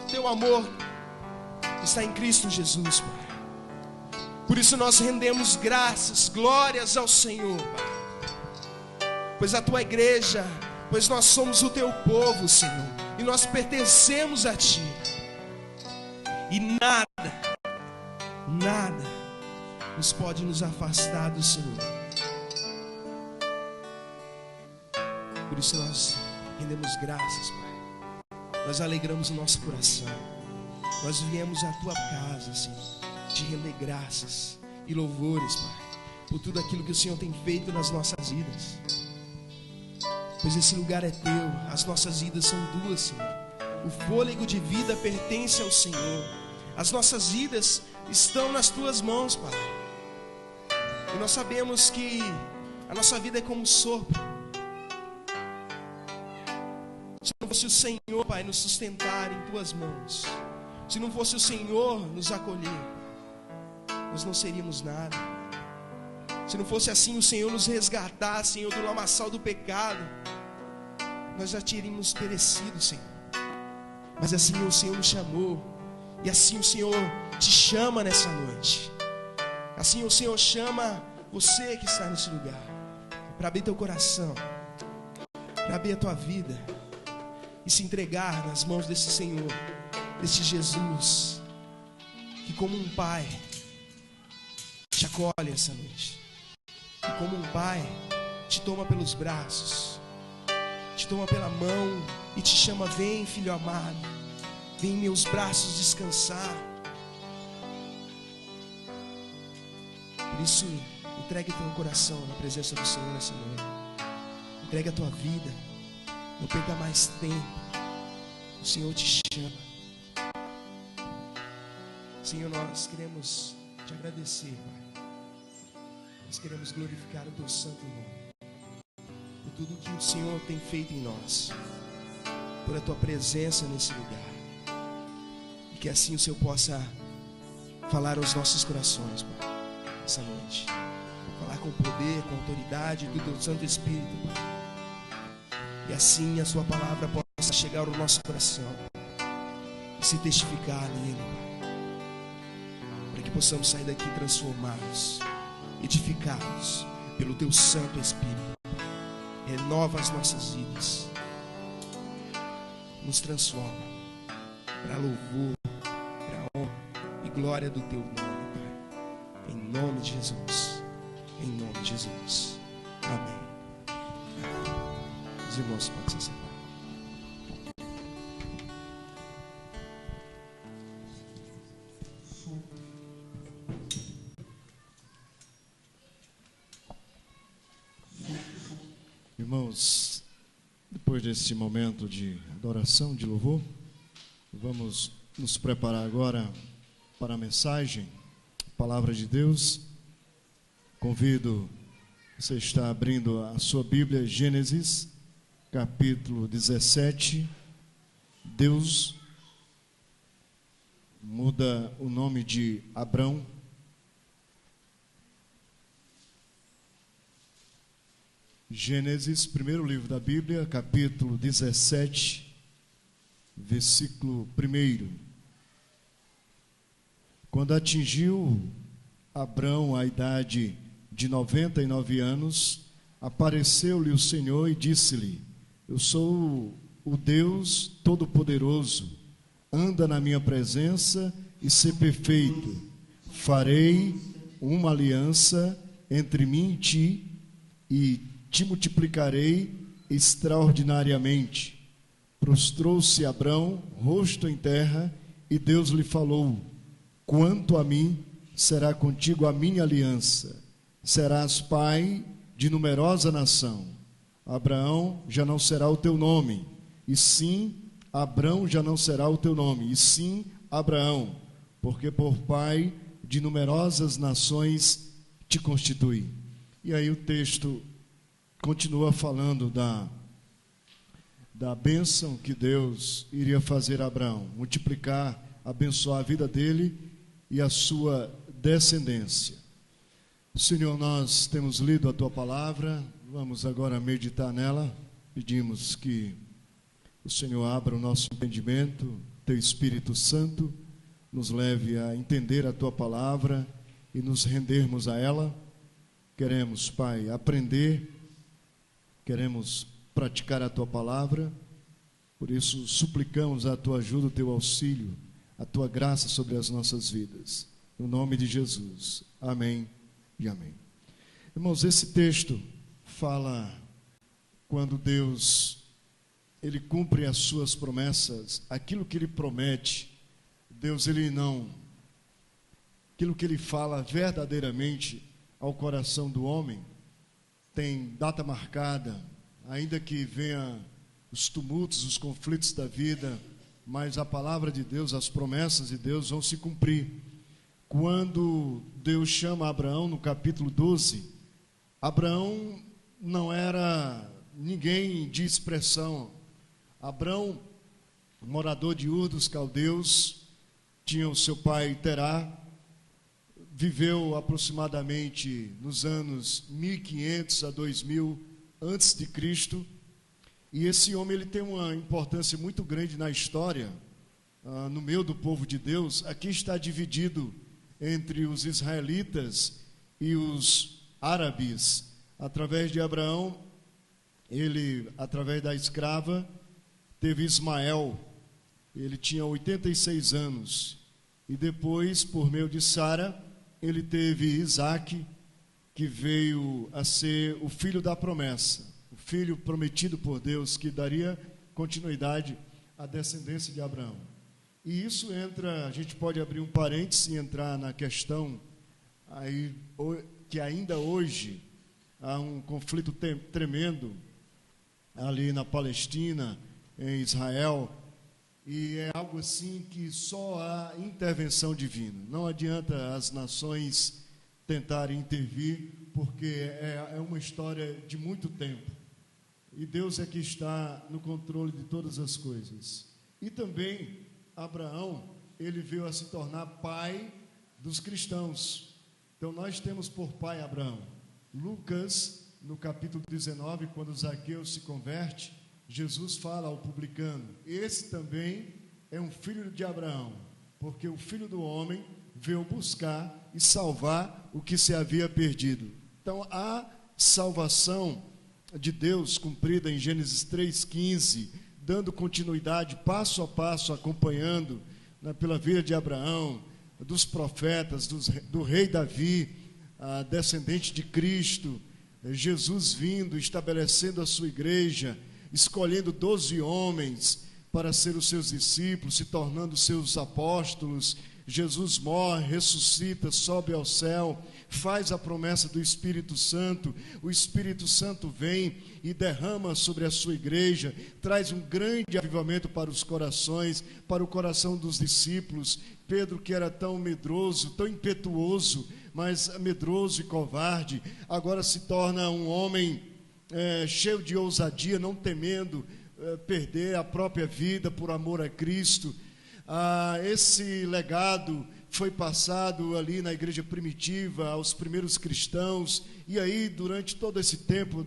Teu amor que está em Cristo Jesus, Pai. Por isso nós rendemos graças, glórias ao Senhor, Pai. Pois a Tua igreja, pois nós somos o Teu povo, Senhor, e nós pertencemos a Ti. E nada nos pode nos afastar do Senhor. Por isso nós rendemos graças, Pai. Nós alegramos o nosso coração. Nós viemos à Tua casa, Senhor, te render graças e louvores, Pai, por tudo aquilo que o Senhor tem feito nas nossas vidas. Pois esse lugar é Teu, as nossas vidas são Tuas, Senhor. O fôlego de vida pertence ao Senhor. As nossas vidas estão nas Tuas mãos, Pai. E nós sabemos que a nossa vida é como um sopro. Se não fosse o Senhor, Pai, nos sustentar em Tuas mãos, se não fosse o Senhor nos acolher, nós não seríamos nada. Se não fosse assim o Senhor nos resgatar, Senhor, do lamaçal do pecado, nós já teríamos perecido, Senhor. Mas assim o Senhor nos chamou. E assim o Senhor te chama nessa noite. Assim o Senhor chama você que está nesse lugar, para abrir teu coração, para abrir a tua vida e se entregar nas mãos desse Senhor, desse Jesus, que como um pai te acolhe essa noite, que como um pai te toma pelos braços, te toma pela mão e te chama: vem, filho amado, vem em meus braços descansar. Por isso, entregue teu coração na presença do Senhor nessa noite. Entregue a tua vida. Não perca mais tempo. O Senhor te chama. Senhor, nós queremos te agradecer, Pai. Nós queremos glorificar o teu santo nome. Por tudo que o Senhor tem feito em nós. Por a tua presença nesse lugar. E que assim o Senhor possa falar aos nossos corações, Pai, essa noite. Falar com poder, com autoridade do teu Santo Espírito, Pai. E assim a sua palavra possa chegar ao nosso coração e se testificar nele, Pai. Para que possamos sair daqui transformados, edificados pelo teu Santo Espírito. Renova as nossas vidas. Nos transforma para louvor, para honra e glória do teu nome, Pai. Em nome de Jesus. Em nome de Jesus. Amém. Os irmãos podem se sentar. Irmãos, depois desse momento de adoração, de louvor, vamos nos preparar agora para a mensagem, a palavra de Deus. Convido você a estar abrindo a sua Bíblia, Gênesis, capítulo 17. Deus muda o nome de Abrão. Gênesis, primeiro livro da Bíblia, capítulo 17, versículo 1. Quando atingiu Abrão a idade de 99 anos, apareceu-lhe o Senhor e disse-lhe: eu sou o Deus Todo-Poderoso, anda na minha presença e ser perfeito, farei uma aliança entre mim e ti, e te multiplicarei extraordinariamente. Prostrou-se Abrão, rosto em terra, e Deus lhe falou: quanto a mim, será contigo a minha aliança. Serás pai de numerosa nação. Abraão já não será o teu nome, e sim, Abrão já não será o teu nome, e sim, Abraão, porque por pai de numerosas nações te constituí. E aí o texto continua falando da bênção que Deus iria fazer a Abraão, multiplicar, abençoar a vida dele e a sua descendência. Senhor, nós temos lido a tua palavra, vamos agora meditar nela. Pedimos que o Senhor abra o nosso entendimento, teu Espírito Santo nos leve a entender a tua palavra e nos rendermos a ela. Queremos, Pai, aprender, queremos praticar a tua palavra, por isso suplicamos a tua ajuda, o teu auxílio, a tua graça sobre as nossas vidas. No nome de Jesus. Amém e amém. Irmãos, esse texto fala quando Deus, ele cumpre as suas promessas, aquilo que ele promete, Deus, ele não, aquilo que ele fala verdadeiramente ao coração do homem, tem data marcada, ainda que venha os tumultos, os conflitos da vida, mas a palavra de Deus, as promessas de Deus vão se cumprir. Quando Deus chama Abraão no capítulo 12, Abraão não era ninguém de expressão. Abraão, morador de Ur dos Caldeus, tinha o seu pai Terá, viveu aproximadamente nos anos 1500 a 2000 antes de Cristo, e esse homem ele tem uma importância muito grande na história, no meio do povo de Deus. Aqui está dividido entre os israelitas e os árabes. Através de Abraão, ele, através da escrava, teve Ismael, ele tinha 86 anos, e depois, por meio de Sara, ele teve Isaque, que veio a ser o filho da promessa, o filho prometido por Deus, que daria continuidade à descendência de Abraão. E isso entra, a gente pode abrir um parênteses e entrar na questão aí, que ainda hoje há um conflito tremendo ali na Palestina, em Israel, e é algo assim que só há intervenção divina. Não adianta as nações tentarem intervir, porque é uma história de muito tempo. E Deus é que está no controle de todas as coisas. E também Abraão, ele veio a se tornar pai dos cristãos. Então nós temos por pai Abraão. Lucas, no capítulo 19, quando Zaqueu se converte, Jesus fala ao publicano: esse também é um filho de Abraão, porque o filho do homem veio buscar e salvar o que se havia perdido. Então a salvação de Deus cumprida em Gênesis 3,15, dando continuidade passo a passo, acompanhando pela vida de Abraão, dos profetas, do rei Davi, a descendente de Cristo, Jesus vindo, estabelecendo a sua igreja, escolhendo 12 homens para ser os seus discípulos, se tornando seus apóstolos. Jesus morre, ressuscita, sobe ao céu, faz a promessa do Espírito Santo. O Espírito Santo vem e derrama sobre a sua igreja, traz um grande avivamento para os corações, para o coração dos discípulos. Pedro, que era tão medroso, tão impetuoso, mas medroso e covarde, agora se torna um homem cheio de ousadia, não temendo perder a própria vida por amor a Cristo. Esse legado foi passado ali na igreja primitiva, aos primeiros cristãos, e aí durante todo esse tempo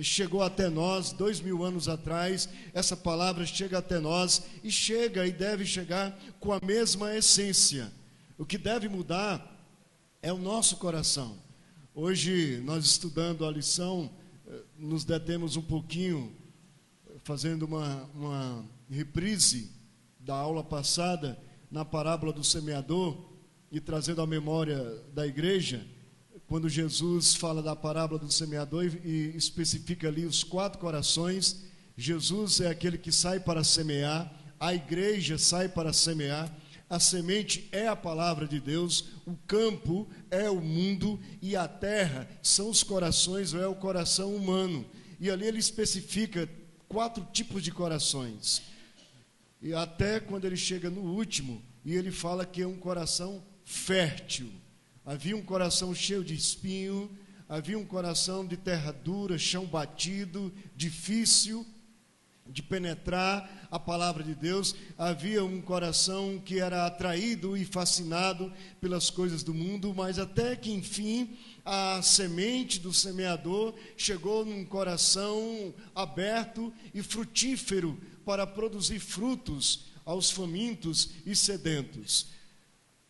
chegou até nós, 2000 anos atrás, essa palavra chega até nós, e chega e deve chegar com a mesma essência. O que deve mudar é o nosso coração. Hoje, nós estudando a lição, nos detemos um pouquinho, fazendo uma reprise da aula passada, na parábola do semeador, e trazendo à memória da igreja, quando Jesus fala da parábola do semeador e especifica ali os 4 corações, Jesus é aquele que sai para semear, a igreja sai para semear, a semente é a palavra de Deus, o campo é o mundo e a terra são os corações, ou é o coração humano. E ali ele especifica 4 tipos de corações. E até quando ele chega no último, e ele fala que é um coração fértil. Havia um coração cheio de espinho, havia um coração de terra dura, chão batido, difícil de penetrar a palavra de Deus. Havia um coração que era atraído e fascinado pelas coisas do mundo, mas até que enfim a semente do semeador chegou num coração aberto e frutífero para produzir frutos aos famintos e sedentos.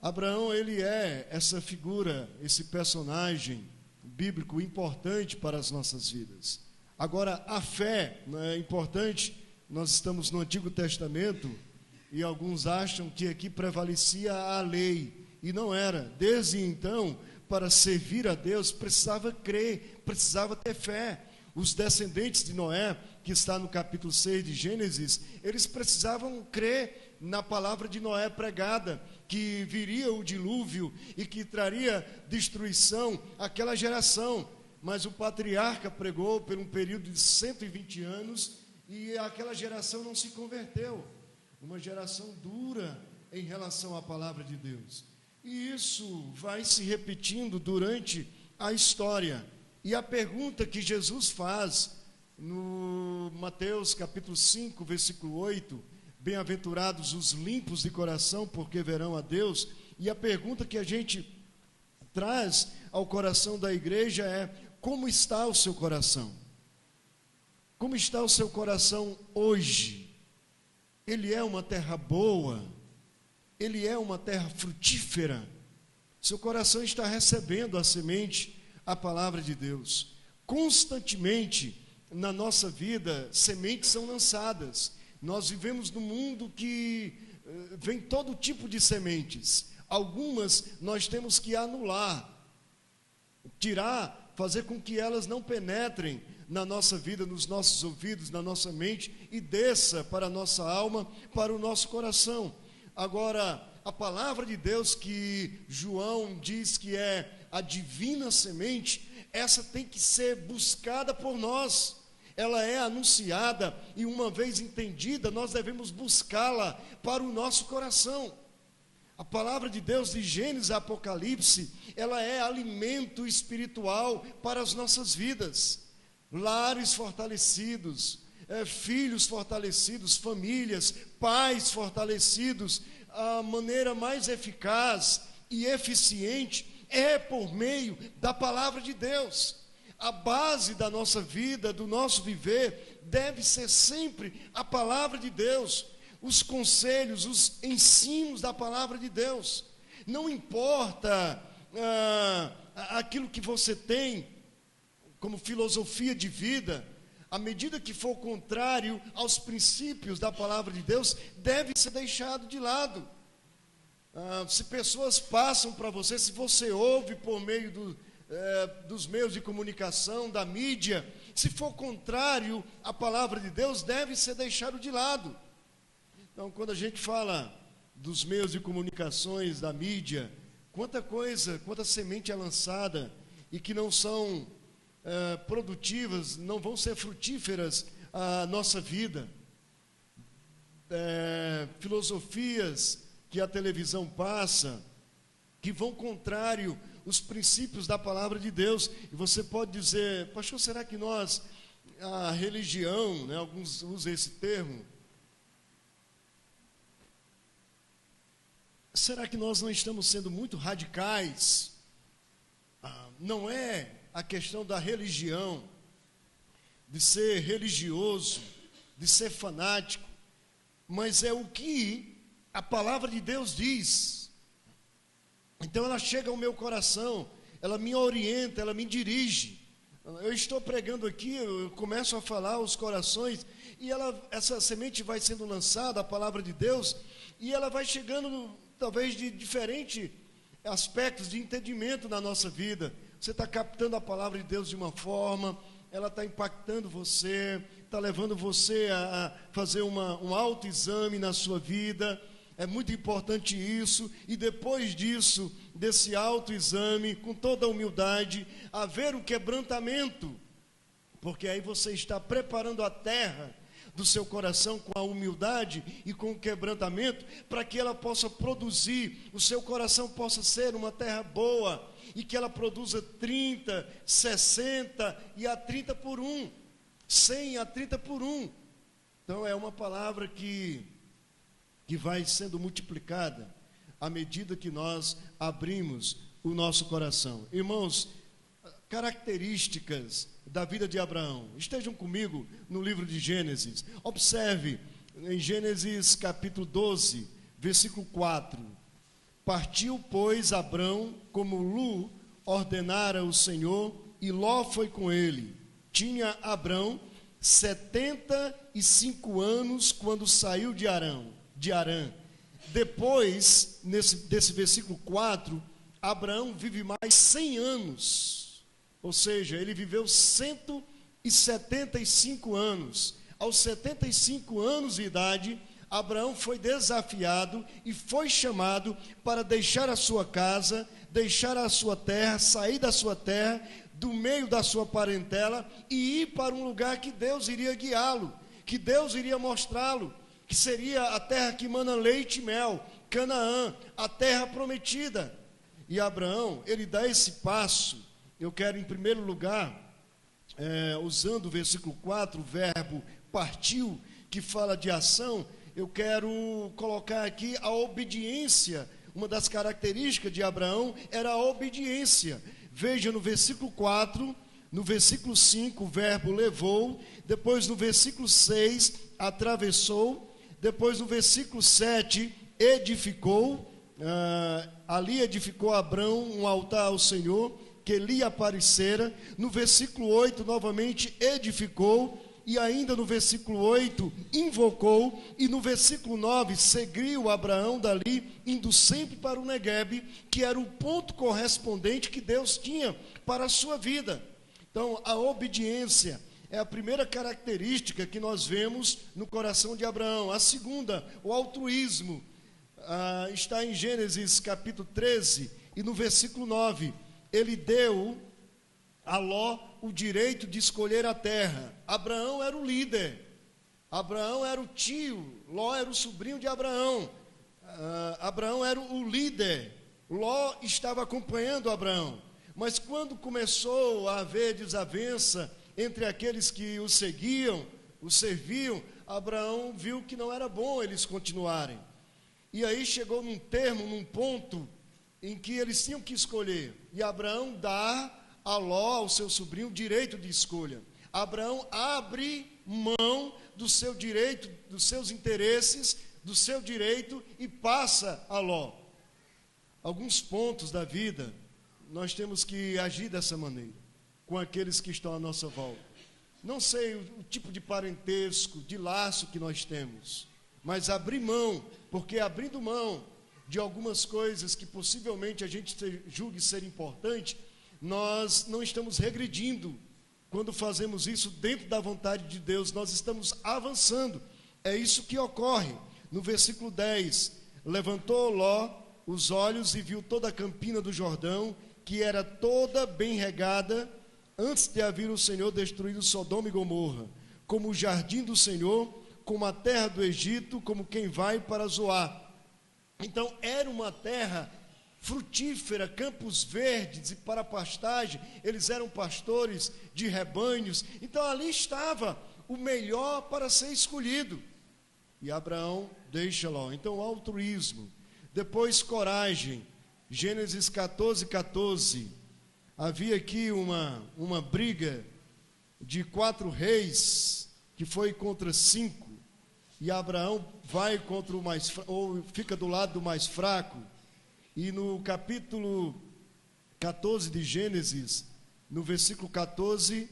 Abraão, ele é essa figura, esse personagem bíblico importante para as nossas vidas. Agora, a fé não é importante. Nós estamos no Antigo Testamento e alguns acham que aqui prevalecia a lei, e não era. Desde então, para servir a Deus, precisava crer, precisava ter fé. Os descendentes de Noé, que está no capítulo 6 de Gênesis, eles precisavam crer na palavra de Noé pregada, que viria o dilúvio e que traria destruição àquela geração. Mas o patriarca pregou por um período de 120 anos e aquela geração não se converteu. Uma geração dura em relação à palavra de Deus. E isso vai se repetindo durante a história. E a pergunta que Jesus faz no Mateus capítulo 5, versículo 8, bem-aventurados os limpos de coração, porque verão a Deus. E a pergunta que a gente traz ao coração da igreja é: como está o seu coração? Como está o seu coração hoje? Ele é uma terra boa? Ele é uma terra frutífera? Seu coração está recebendo a semente, a palavra de Deus. Constantemente na nossa vida, sementes são lançadas. Nós vivemos num mundo que vem todo tipo de sementes. Algumas nós temos que anular, tirar, fazer com que elas não penetrem na nossa vida, nos nossos ouvidos, na nossa mente, e desça para a nossa alma, para o nosso coração. Agora, a palavra de Deus que João diz que é a divina semente, essa tem que ser buscada por nós. Ela é anunciada e, uma vez entendida, nós devemos buscá-la para o nosso coração. A palavra de Deus de Gênesis a Apocalipse, ela é alimento espiritual para as nossas vidas. Lares fortalecidos, filhos fortalecidos, famílias, pais fortalecidos. A maneira mais eficaz e eficiente é por meio da palavra de Deus. A base da nossa vida, do nosso viver, deve ser sempre a palavra de Deus. Os conselhos, os ensinos da palavra de Deus. Não importa aquilo que você tem como filosofia de vida, à medida que for contrário aos princípios da palavra de Deus, deve ser deixado de lado. Se pessoas passam para você, se você ouve por meio dos meios de comunicação, da mídia, se for contrário à palavra de Deus, deve ser deixado de lado. Então, quando a gente fala dos meios de comunicações, da mídia, quanta coisa, quanta semente é lançada e que não são produtivas, não vão ser frutíferas a nossa vida. Filosofias que a televisão passa, que vão contrário aos princípios da palavra de Deus. E você pode dizer: pastor, será que nós, a religião, né, alguns usam esse termo, será que nós não estamos sendo muito radicais? Não é a questão da religião, de ser religioso, de ser fanático, mas é o que a palavra de Deus diz. Então ela chega ao meu coração, ela me orienta, ela me dirige. Eu estou pregando aqui, eu começo a falar aos corações, e essa semente vai sendo lançada, a palavra de Deus, e ela vai chegando talvez de diferente aspectos de entendimento na nossa vida. Você está captando a palavra de Deus de uma forma, ela está impactando você, está levando você a fazer um autoexame na sua vida. É muito importante isso. E depois disso, desse autoexame, com toda a humildade, haver um quebrantamento, porque aí você está preparando a terra do seu coração com a humildade e com o quebrantamento, para que ela possa produzir, o seu coração possa ser uma terra boa, e que ela produza 30, 60 e a 30 por 1, 100 a 30 por 1. Então é uma palavra que vai sendo multiplicada à medida que nós abrimos o nosso coração. Irmãos, características da vida de Abraão. Estejam comigo no livro de Gênesis. Observe em Gênesis capítulo 12, versículo 4. Partiu, pois, Abrão, como Lu ordenara o Senhor, e Ló foi com ele. Tinha Abrão 75 anos quando saiu de Arã. Depois, desse versículo 4, Abraão vive mais 100 anos. Ou seja, ele viveu 175 anos. Aos 75 anos de idade, Abraão foi desafiado e foi chamado para deixar a sua casa, deixar a sua terra, sair da sua terra, do meio da sua parentela e ir para um lugar que Deus iria guiá-lo, que Deus iria mostrá-lo, que seria a terra que mana leite e mel, Canaã, a terra prometida. E Abraão, ele dá esse passo. Eu quero, em primeiro lugar, usando o versículo 4, o verbo partiu, que fala de ação, eu quero colocar aqui a obediência. Uma das características de Abraão era a obediência. Veja no versículo 4, no versículo 5, o verbo levou, depois no versículo 6, atravessou, depois no versículo 7, edificou, ali edificou Abraão um altar ao Senhor, que lhe aparecera. No versículo 8, novamente edificou, e ainda no versículo 8, invocou, e no versículo 9, seguiu Abraão dali, indo sempre para o Neguebe, que era o ponto correspondente que Deus tinha para a sua vida. Então, a obediência é a primeira característica que nós vemos no coração de Abraão. A segunda, o altruísmo, está em Gênesis capítulo 13, e no versículo 9, ele deu a Ló o direito de escolher a terra. Abraão era o líder, Abraão era o tio, Ló era o sobrinho de Abraão. Abraão era o líder, Ló estava acompanhando Abraão. Mas quando começou a haver desavença entre aqueles que o seguiam, o serviam, Abraão viu que não era bom eles continuarem. E aí chegou num termo, num ponto, em que eles tinham que escolher. E Abraão dá a Ló, ao seu sobrinho, o direito de escolha. Abraão abre mão do seu direito, dos seus interesses, do seu direito, e passa a Ló. Alguns pontos da vida, nós temos que agir dessa maneira, com aqueles que estão à nossa volta. Não sei o tipo de parentesco, de laço que nós temos, mas abrir mão, porque abrindo mão de algumas coisas que possivelmente a gente julgue ser importante, nós não estamos regredindo. Quando fazemos isso dentro da vontade de Deus, nós estamos avançando. É isso que ocorre. No versículo 10, levantou Ló os olhos e viu toda a campina do Jordão, que era toda bem regada, antes de haver o Senhor destruído Sodoma e Gomorra, como o jardim do Senhor, como a terra do Egito, como quem vai para Zoar. Então era uma terra frutífera, campos verdes e para pastagem. Eles eram pastores de rebanhos. Então ali estava o melhor para ser escolhido. E Abraão deixa Ló. Então altruísmo. Depois coragem. Gênesis 14, 14. Havia aqui uma briga de 4 reis que foi contra 5. E Abraão vai contra o mais fraco, ou fica do lado do mais fraco. E no capítulo 14 de Gênesis, no versículo 14,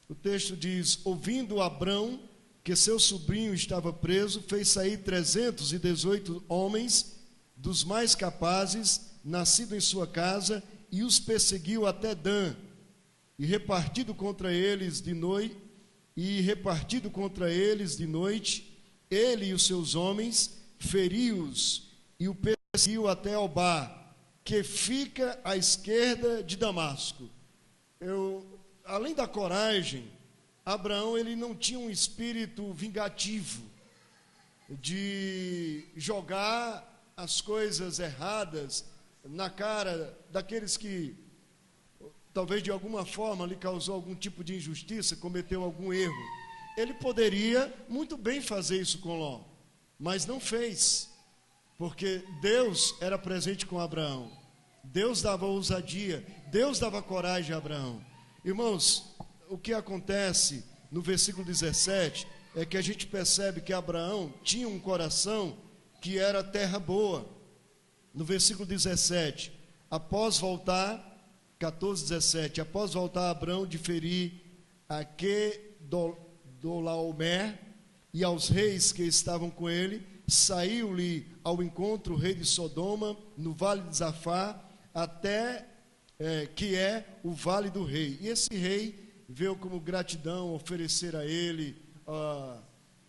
o texto diz: ouvindo Abrão que seu sobrinho estava preso, fez sair 318 homens dos mais capazes, nascido em sua casa, e os perseguiu até Dan, e repartido contra eles de noite, ele e os seus homens, feriu-os, e o perseguiu até Obá, que fica à esquerda de Damasco. Além da coragem, Abraão ele não tinha um espírito vingativo, de jogar as coisas erradas na cara daqueles que talvez de alguma forma lhe causou algum tipo de injustiça, cometeu algum erro. Ele poderia muito bem fazer isso com Ló, mas não fez, porque Deus era presente com Abraão. Deus dava ousadia, Deus dava coragem a Abraão. Irmãos, o que acontece no versículo 17 é que a gente percebe que Abraão tinha um coração que era terra boa. No versículo 17, após voltar, 14:17, após voltar Abraão de ferir a Quedorlaomer e aos reis que estavam com ele, saiu-lhe ao encontro o rei de Sodoma no vale de Zafar, até que é o vale do rei. E esse rei veio como gratidão oferecer a ele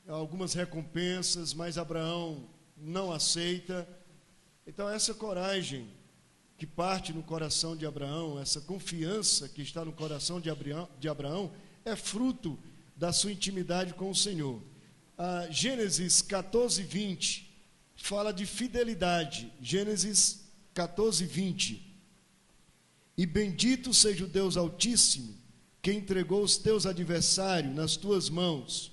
algumas recompensas, mas Abraão não aceita. Então essa coragem que parte no coração de Abraão, essa confiança que está no coração de Abraão, é fruto da sua intimidade com o Senhor. Gênesis 14:20 fala de fidelidade. Gênesis 14:20. E bendito seja o Deus Altíssimo, que entregou os teus adversários nas tuas mãos,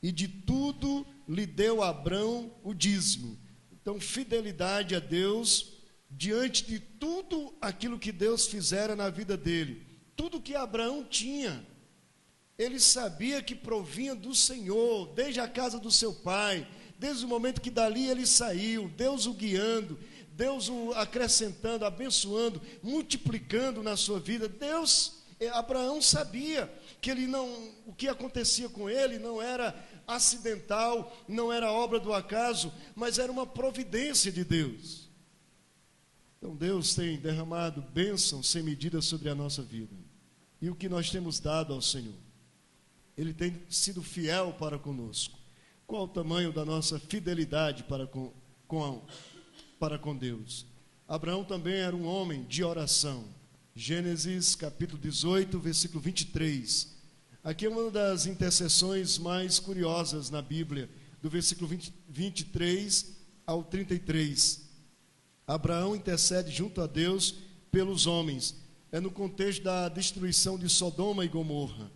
e de tudo lhe deu a Abrão o dízimo. Então, fidelidade a Deus, diante de tudo aquilo que Deus fizera na vida dele. Tudo que Abraão tinha, ele sabia que provinha do Senhor, desde a casa do seu pai, desde o momento que dali ele saiu, Deus o guiando, Deus o acrescentando, abençoando, multiplicando na sua vida. Abraão sabia que o que acontecia com ele não era acidental, não era obra do acaso, mas era uma providência de Deus. Então Deus tem derramado bênçãos sem medida sobre a nossa vida. E o que nós temos dado ao Senhor? Ele tem sido fiel para conosco. Qual o tamanho da nossa fidelidade para com Deus? Abraão também era um homem de oração. Gênesis capítulo 18, versículo 23. Aqui é uma das intercessões mais curiosas na Bíblia, do versículo 23 ao 33. Abraão intercede junto a Deus pelos homens. É no contexto da destruição de Sodoma e Gomorra.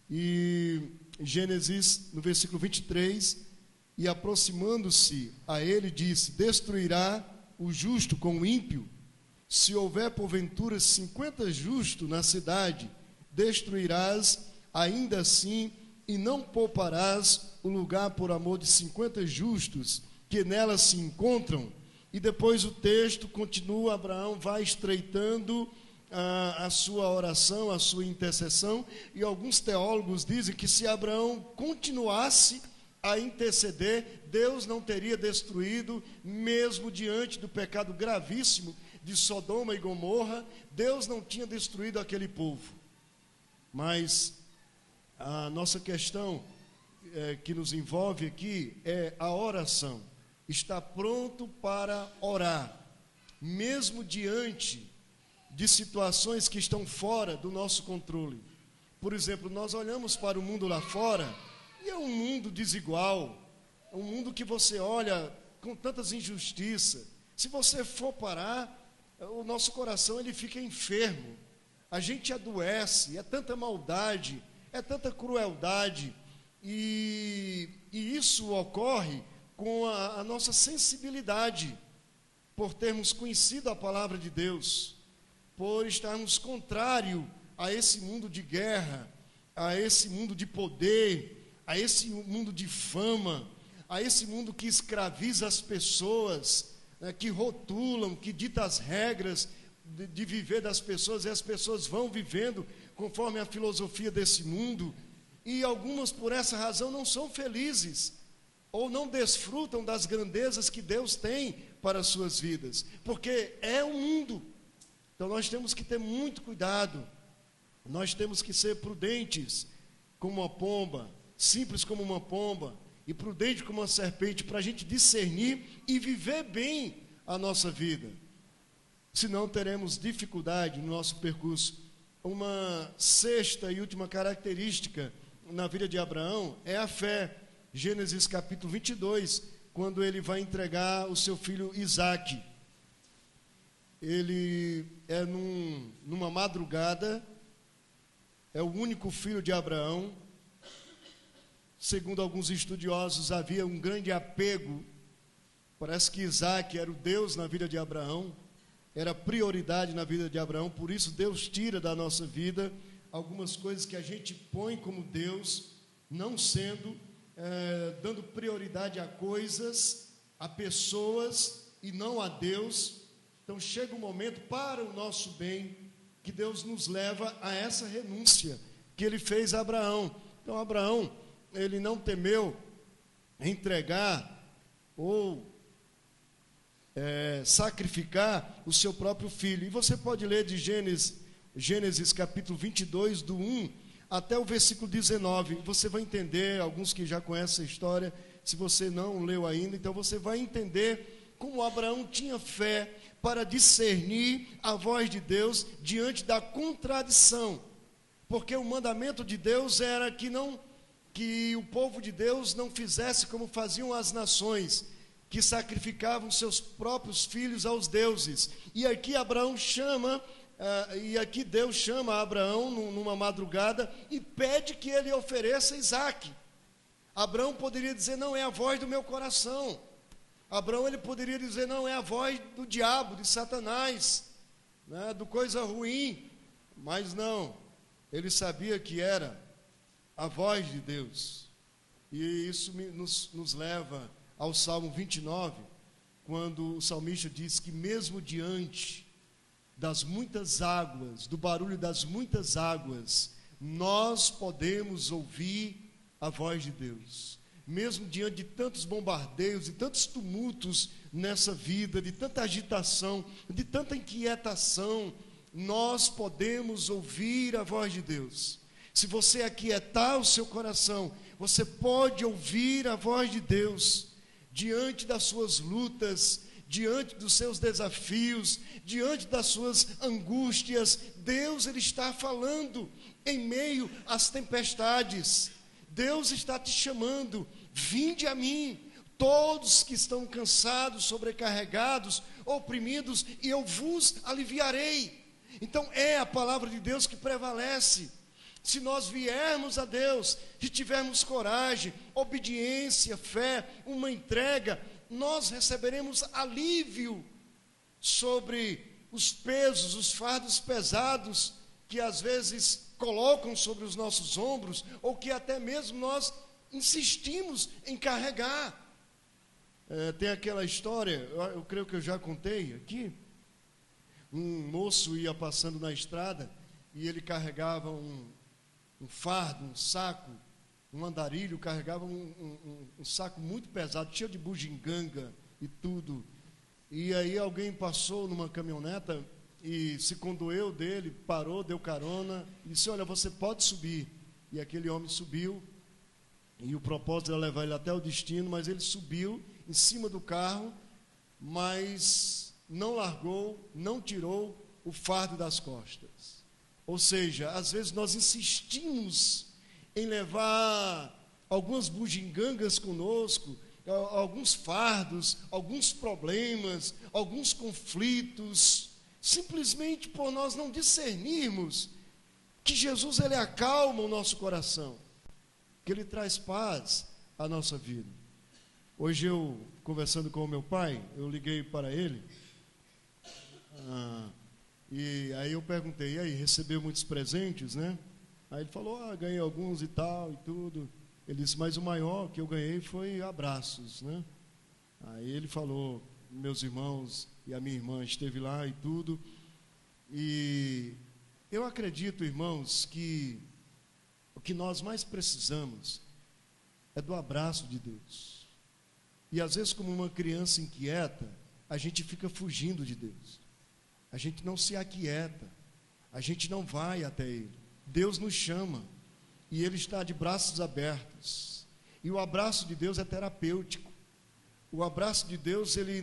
E Gênesis, no versículo 23, e aproximando-se a ele, disse: destruirá o justo com o ímpio? Se houver porventura 50 justos na cidade, destruirás ainda assim, e não pouparás o lugar por amor de 50 justos que nela se encontram. E depois o texto continua, Abraão vai estreitando a sua oração, a sua intercessão, e alguns teólogos dizem que se Abraão continuasse a interceder, Deus não teria destruído, mesmo diante do pecado gravíssimo de Sodoma e Gomorra, Deus não tinha destruído aquele povo. Mas a nossa questão que nos envolve aqui é a oração. Está pronto para orar, mesmo diante de situações que estão fora do nosso controle. Por exemplo, nós olhamos para o mundo lá fora e é um mundo desigual, é um mundo que você olha com tantas injustiças. Se você for parar, o nosso coração ele fica enfermo, a gente adoece, é tanta maldade, é tanta crueldade, e isso ocorre com a nossa sensibilidade, por termos conhecido a palavra de Deus, por estarmos contrário a esse mundo de guerra, a esse mundo de poder, a esse mundo de fama, a esse mundo que escraviza as pessoas, que rotulam, que dita as regras de viver das pessoas, e as pessoas vão vivendo conforme a filosofia desse mundo, e algumas por essa razão não são felizes, ou não desfrutam das grandezas que Deus tem para as suas vidas, porque é o mundo. Então nós temos que ter muito cuidado, nós temos que ser prudentes como uma pomba, simples como uma pomba, e prudente como uma serpente, para a gente discernir e viver bem a nossa vida. Senão teremos dificuldade no nosso percurso. Uma sexta e última característica na vida de Abraão é a fé. Gênesis capítulo 22, quando ele vai entregar o seu filho Isaque. Ele é numa madrugada, é o único filho de Abraão. Segundo alguns estudiosos, havia um grande apego. Parece que Isaque era o Deus na vida de Abraão, era prioridade na vida de Abraão, por isso Deus tira da nossa vida algumas coisas que a gente põe como Deus, não sendo, dando prioridade a coisas, a pessoas e não a Deus. Então chega um momento para o nosso bem, que Deus nos leva a essa renúncia que ele fez a Abraão. Então Abraão, ele não temeu entregar ou sacrificar o seu próprio filho. E você pode ler de Gênesis capítulo 22, do 1 até o versículo 19. Você vai entender, alguns que já conhecem a história, se você não leu ainda, então você vai entender como Abraão tinha fé para discernir a voz de Deus diante da contradição. Porque o mandamento de Deus era que o povo de Deus não fizesse como faziam as nações, que sacrificavam seus próprios filhos aos deuses. E aqui Deus chama Abraão numa madrugada e pede que ele ofereça Isaque. Abraão poderia dizer: não é a voz do meu coração. Abraão, ele poderia dizer: não é a voz do diabo, de Satanás, né, do coisa ruim. Mas não, ele sabia que era a voz de Deus. E isso nos leva ao Salmo 29, quando o salmista diz que mesmo diante das muitas águas, do barulho das muitas águas, nós podemos ouvir a voz de Deus. Mesmo diante de tantos bombardeios e tantos tumultos nessa vida, de tanta agitação, de tanta inquietação, nós podemos ouvir a voz de Deus. Se você aquietar o seu coração, você pode ouvir a voz de Deus. Diante das suas lutas, diante dos seus desafios, diante das suas angústias, Deus, ele está falando em meio às tempestades. Deus está te chamando: vinde a mim, todos que estão cansados, sobrecarregados, oprimidos, e eu vos aliviarei. Então é a palavra de Deus que prevalece. Se nós viermos a Deus, se tivermos coragem, obediência, fé, uma entrega, nós receberemos alívio sobre os pesos, os fardos pesados que às vezes colocam sobre os nossos ombros, ou que até mesmo nós insistimos em carregar. Tem aquela história, eu creio que eu já contei aqui. Um moço ia passando na estrada e ele carregava um fardo, um saco, um andarilho, carregava um saco muito pesado, cheio de bugiganga e tudo. E aí alguém passou numa caminhoneta e se condoeu dele, parou, deu carona e disse: olha, você pode subir. E aquele homem subiu, e o propósito era levar ele até o destino, mas ele subiu em cima do carro, mas não largou, não tirou o fardo das costas. Ou seja, às vezes nós insistimos em levar algumas bugigangas conosco, alguns fardos, alguns problemas, alguns conflitos, simplesmente por nós não discernirmos que Jesus, ele acalma o nosso coração, que ele traz paz à nossa vida. Hoje eu, conversando com o meu pai, eu liguei para ele, e aí eu perguntei: e aí, recebeu muitos presentes, né? Aí ele falou: ganhei alguns e tal e tudo. Ele disse: mas o maior que eu ganhei foi abraços, né? Aí ele falou: meus irmãos e a minha irmã esteve lá e tudo. E eu acredito, irmãos, que o que nós mais precisamos é do abraço de Deus. E às vezes, como uma criança inquieta, a gente fica fugindo de Deus. A gente não se aquieta. A gente não vai até Ele. Deus nos chama. E Ele está de braços abertos. E o abraço de Deus é terapêutico. O abraço de Deus, ele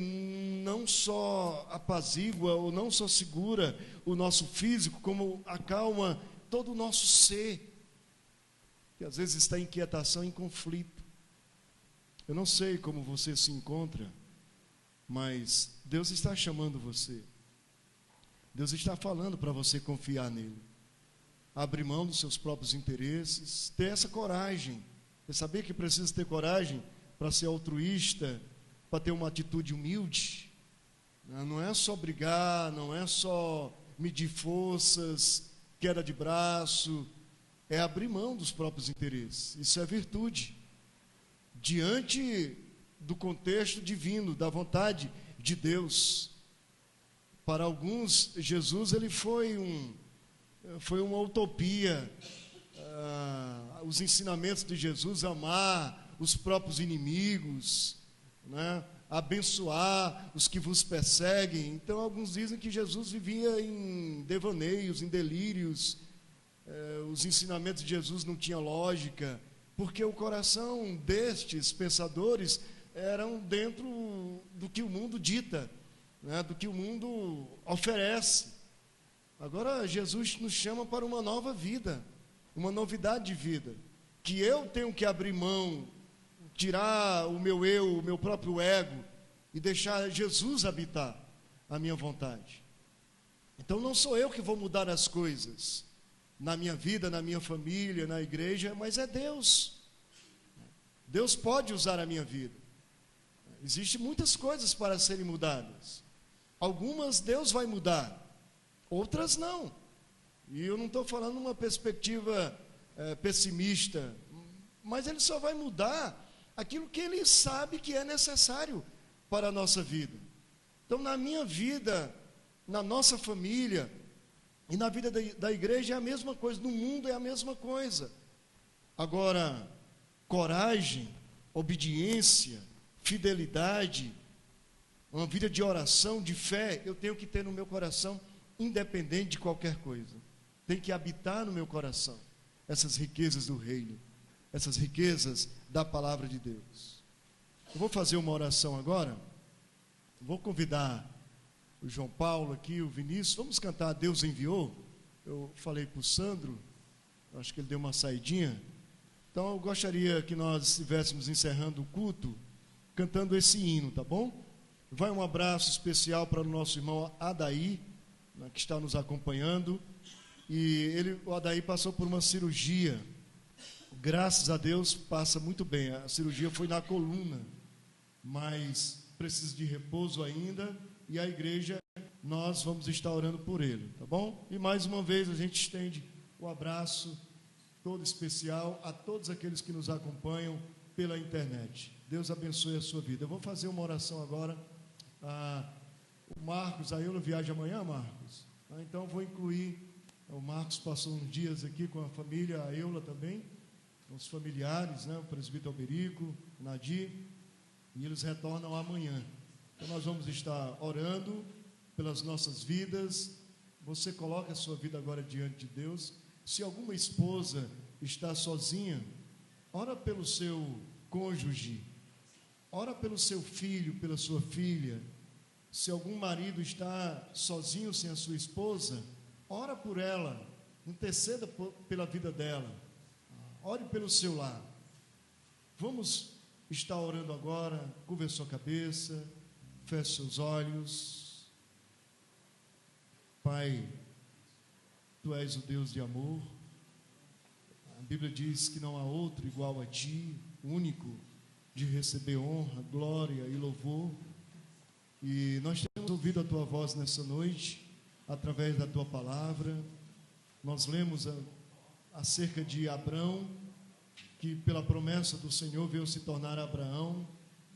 não só apazigua ou não só segura o nosso físico, como acalma todo o nosso ser, que às vezes está em inquietação, em conflito. Eu não sei como você se encontra, mas Deus está chamando você. Deus está falando para você confiar nele. Abrir mão dos seus próprios interesses, ter essa coragem. Você sabia que precisa ter coragem para ser altruísta, para ter uma atitude humilde? Não é só brigar, não é só medir forças, queda de braço, é abrir mão dos próprios interesses. Isso é virtude, diante do contexto divino, da vontade de Deus. Para alguns, Jesus ele foi uma utopia. Os ensinamentos de Jesus, amar os próprios inimigos, né? Abençoar os que vos perseguem. Então alguns dizem que Jesus vivia em devaneios, em delírios. Os ensinamentos de Jesus não tinham lógica, porque o coração destes pensadores eram dentro do que o mundo dita, né? Do que o mundo oferece. Agora Jesus nos chama para uma nova vida, uma novidade de vida, que eu tenho que abrir mão, tirar o meu eu, o meu próprio ego e deixar Jesus habitar a minha vontade. Então não sou eu que vou mudar as coisas na minha vida, na minha família, na igreja, mas é Deus. Deus pode usar a minha vida. Existem muitas coisas para serem mudadas. Algumas Deus vai mudar, outras não. E eu não estou falando numa perspectiva pessimista, mas Ele só vai mudar aquilo que Ele sabe que é necessário para a nossa vida. Então, na minha vida, na nossa família e na vida da igreja é a mesma coisa, no mundo é a mesma coisa. Agora, coragem, obediência, fidelidade, uma vida de oração, de fé, eu tenho que ter no meu coração, independente de qualquer coisa. Tem que habitar no meu coração essas riquezas do reino, essas riquezas da palavra de Deus. Eu vou fazer uma oração agora. Vou convidar o João Paulo aqui, o Vinícius. Vamos cantar Deus Enviou. Eu falei para o Sandro, acho que ele deu uma saidinha. Então eu gostaria que nós estivéssemos encerrando o culto cantando esse hino, tá bom? Vai um abraço especial para o nosso irmão Adaí, né, que está nos acompanhando. E o Adaí passou por uma cirurgia. Graças a Deus passa muito bem. A cirurgia foi na coluna, mas precisa de repouso ainda. E a igreja, nós vamos estar orando por ele, tá bom? E mais uma vez a gente estende o abraço todo especial a todos aqueles que nos acompanham pela internet. Deus abençoe a sua vida. Eu vou fazer uma oração agora. O Marcos, a Eula viaja amanhã, Marcos? Então vou incluir. O Marcos passou uns dias aqui com a família, a Eula também, com os familiares, né? O presbítero Alberico, o Nadir, e eles retornam amanhã. Então nós vamos estar orando pelas nossas vidas. Você coloca a sua vida agora diante de Deus. Se alguma esposa está sozinha, ora pelo seu cônjuge, ora pelo seu filho, pela sua filha. Se algum marido está sozinho sem a sua esposa, ora por ela, interceda pela vida dela, ore pelo seu lar. Vamos estar orando agora, curva a sua cabeça, feche seus olhos. Pai, Tu és o Deus de amor. A Bíblia diz que não há outro igual a Ti, único, de receber honra, glória e louvor. E nós temos ouvido a Tua voz nessa noite, através da Tua palavra. Nós lemos acerca de Abrão, que pela promessa do Senhor veio se tornar Abraão,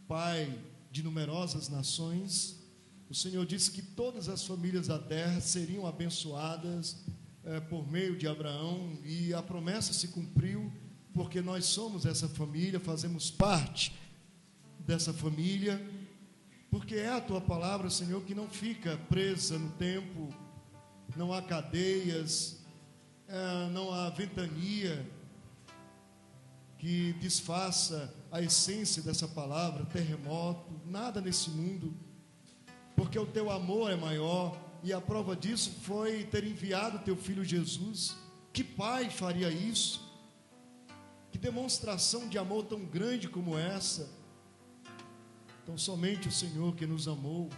pai de numerosas nações. O Senhor disse que todas as famílias da terra seriam abençoadas por meio de Abraão, e a promessa se cumpriu, porque nós somos essa família, fazemos parte dessa família, porque é a tua palavra, Senhor, que não fica presa no tempo, não há cadeias, não há ventania que desfaça a essência dessa palavra, terremoto, nada nesse mundo, porque o teu amor é maior, e a prova disso foi ter enviado teu filho Jesus. Que pai faria isso? Que demonstração de amor tão grande como essa? Então somente o Senhor que nos amou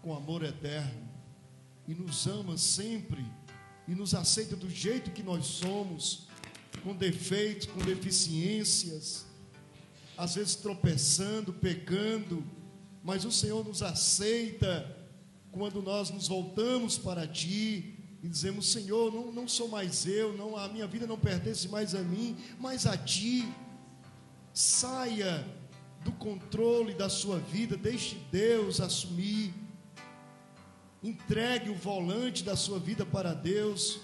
com amor eterno, e nos ama sempre, e nos aceita do jeito que nós somos, com defeitos, com deficiências, às vezes tropeçando, pecando, mas o Senhor nos aceita quando nós nos voltamos para Ti e dizemos: Senhor, não sou mais eu, não, a minha vida não pertence mais a mim, mas a Ti. Saia do controle da sua vida, deixe Deus assumir, entregue o volante da sua vida para Deus,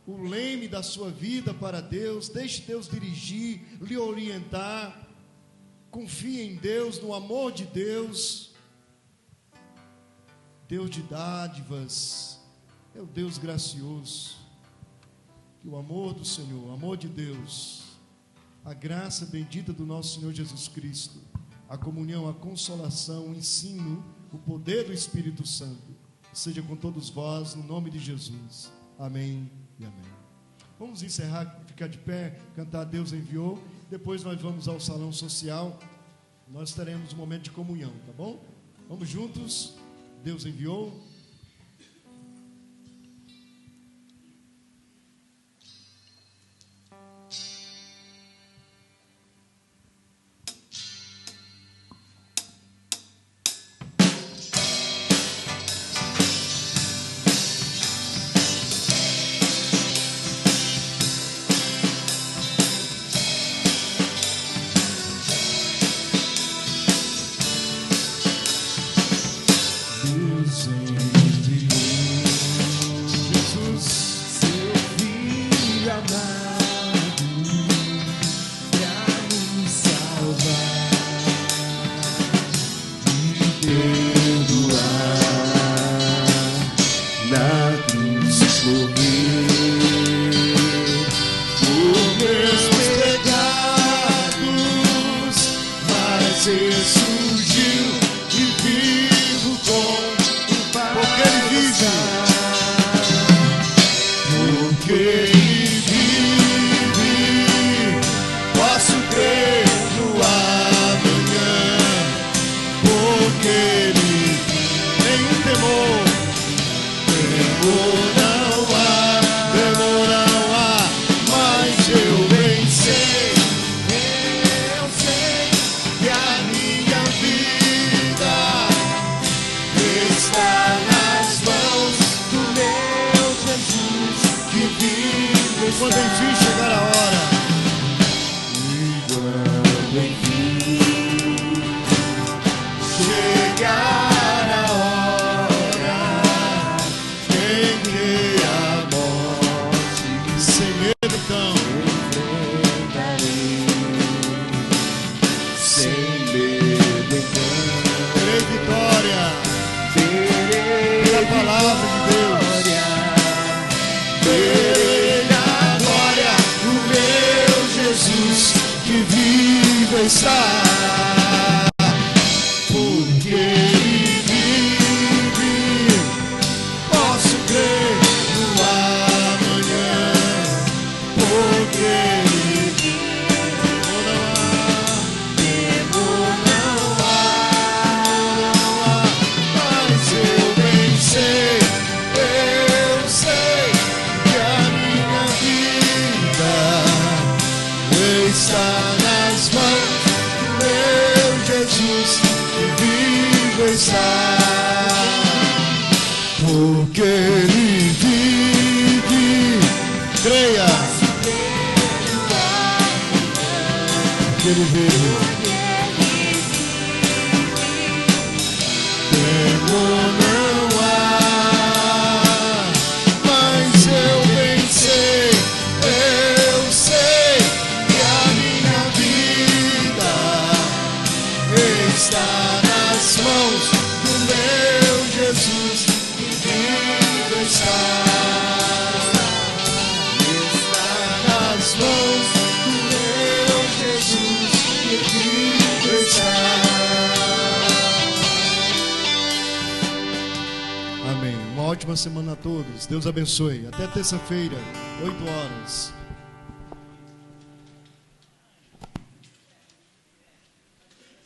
o leme da sua vida para Deus, deixe Deus dirigir, lhe orientar, confie em Deus, no amor de Deus. Deus de dádivas, é o Deus gracioso. Que o amor do Senhor, o amor de Deus, a graça bendita do nosso Senhor Jesus Cristo, a comunhão, a consolação, o ensino, o poder do Espírito Santo, seja com todos vós, no nome de Jesus. Amém e amém. Vamos encerrar, ficar de pé, cantar a Deus enviou. Depois nós vamos ao salão social. Nós teremos um momento de comunhão, tá bom? Vamos juntos. Deus enviou. Quando enfim chegar a hora, e quando enfim chegar a hora em que a morte sem medo então enfrentarei, sem medo então terei vitória, pela palavra de Deus. Jesus que vive está, porque Ele vive, posso crer no amanhã, porque Ele vive, temor não há, mas eu bem sei que a minha vida está nas mãos do meu Jesus que vive está, porque Ele vive, creia, porque Ele vive, temor não há, mas eu bem sei ótima semana a todos. Deus abençoe. Até terça-feira, 8 horas.